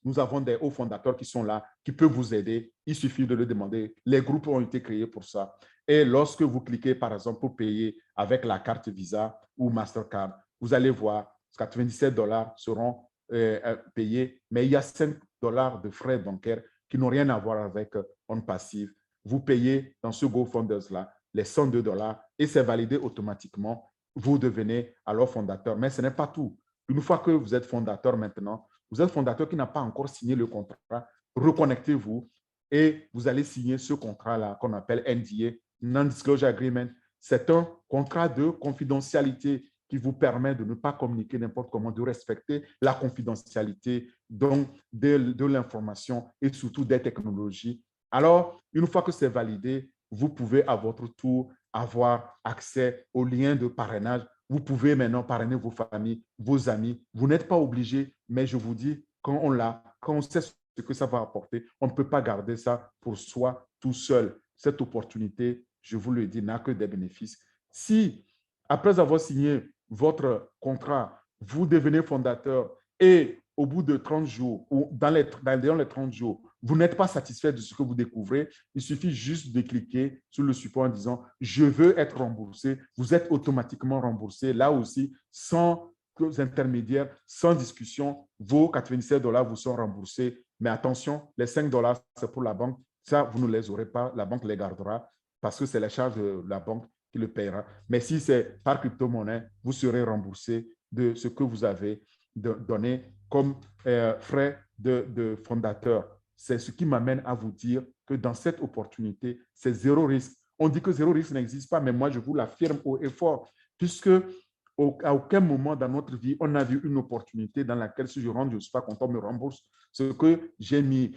nous avons des hauts fondateurs qui sont là, qui peuvent vous aider. Il suffit de le demander. Les groupes ont été créés pour ça. Et lorsque vous cliquez, par exemple, pour payer avec la carte Visa ou Mastercard, vous allez voir 97 $ seront payés, mais il y a 5 $ de frais bancaires qui n'ont rien à voir avec On Passive. Vous payez dans ce GoFunders-là les 102 $ et c'est validé automatiquement. Vous devenez alors fondateur. Mais ce n'est pas tout. Une fois que vous êtes fondateur maintenant, vous êtes fondateur qui n'a pas encore signé le contrat, reconnectez-vous et vous allez signer ce contrat-là qu'on appelle NDA, Non-Disclosure Agreement. C'est un contrat de confidentialité qui vous permet de ne pas communiquer n'importe comment, de respecter la confidentialité donc de l'information et surtout des technologies. Alors, une fois que c'est validé, vous pouvez à votre tour avoir accès aux liens de parrainage. Vous pouvez maintenant parrainer vos familles, vos amis. Vous n'êtes pas obligé, mais je vous dis, quand on l'a, quand on sait ce que ça va apporter, on ne peut pas garder ça pour soi tout seul. Cette opportunité, je vous le dis, n'a que des bénéfices. Si, après avoir signé votre contrat, vous devenez fondateur et au bout de 30 jours ou dans les 30 jours, vous n'êtes pas satisfait de ce que vous découvrez, il suffit juste de cliquer sur le support en disant « Je veux être remboursé ». Vous êtes automatiquement remboursé. Là aussi, sans intermédiaires, sans discussion, vos 97 $ vous sont remboursés. Mais attention, les 5 $, c'est pour la banque. Ça, vous ne les aurez pas. La banque les gardera parce que c'est la charge de la banque qui le paiera. Mais si c'est par crypto-monnaie, vous serez remboursé de ce que vous avez donné comme frais de fondateur. C'est ce qui m'amène à vous dire que dans cette opportunité, c'est zéro risque. On dit que zéro risque n'existe pas, mais moi, je vous l'affirme haut et fort, puisque à aucun moment dans notre vie, on a vu une opportunité dans laquelle, si je rentre, je ne suis pas content, on me rembourse ce que j'ai mis.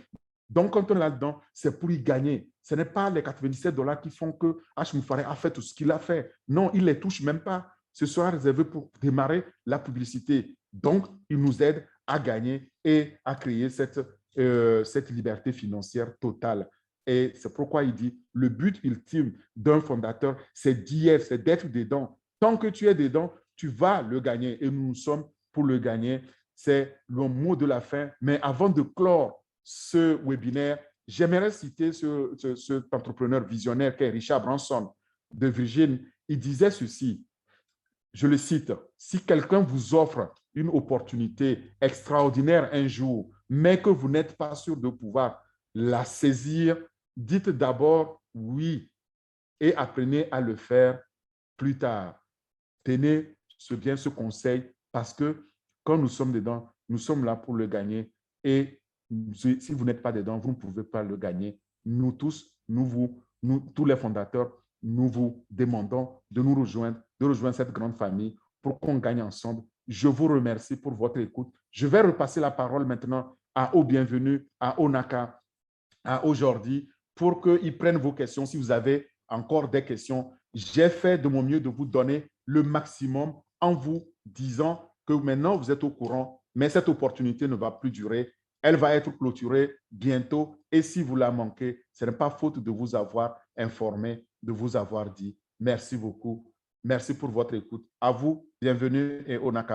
Donc, quand on est là-dedans, c'est pour y gagner. Ce n'est pas les 97 $ qui font que H. Moufaré a fait tout ce qu'il a fait. Non, il ne les touche même pas. Ce sera réservé pour démarrer la publicité. Donc, il nous aide à gagner et à créer cette liberté financière totale. Et c'est pourquoi il dit, le but ultime d'un fondateur, c'est d'y être, c'est d'être dedans. Tant que tu es dedans, tu vas le gagner. Et nous sommes pour le gagner. C'est le mot de la fin. Mais avant de clore ce webinaire, j'aimerais citer cet entrepreneur visionnaire qui est Richard Branson de Virginie. Il disait ceci, je le cite, « Si quelqu'un vous offre une opportunité extraordinaire un jour, mais que vous n'êtes pas sûr de pouvoir la saisir, dites d'abord oui et apprenez à le faire plus tard. » Tenez bien ce conseil parce que quand nous sommes dedans, nous sommes là pour le gagner. Et si vous n'êtes pas dedans, vous ne pouvez pas le gagner. Nous tous, nous, tous les fondateurs, nous vous demandons de nous rejoindre, de rejoindre cette grande famille pour qu'on gagne ensemble. Je vous remercie pour votre écoute. Je vais repasser la parole maintenant au bienvenu, à Onaka, à aujourd'hui, pour qu'ils prennent vos questions. Si vous avez encore des questions, j'ai fait de mon mieux de vous donner le maximum en vous disant que maintenant vous êtes au courant, mais cette opportunité ne va plus durer. Elle va être clôturée bientôt et si vous la manquez, ce n'est pas faute de vous avoir informé, de vous avoir dit. Merci beaucoup. Merci pour votre écoute. À vous, bienvenue et Onaka.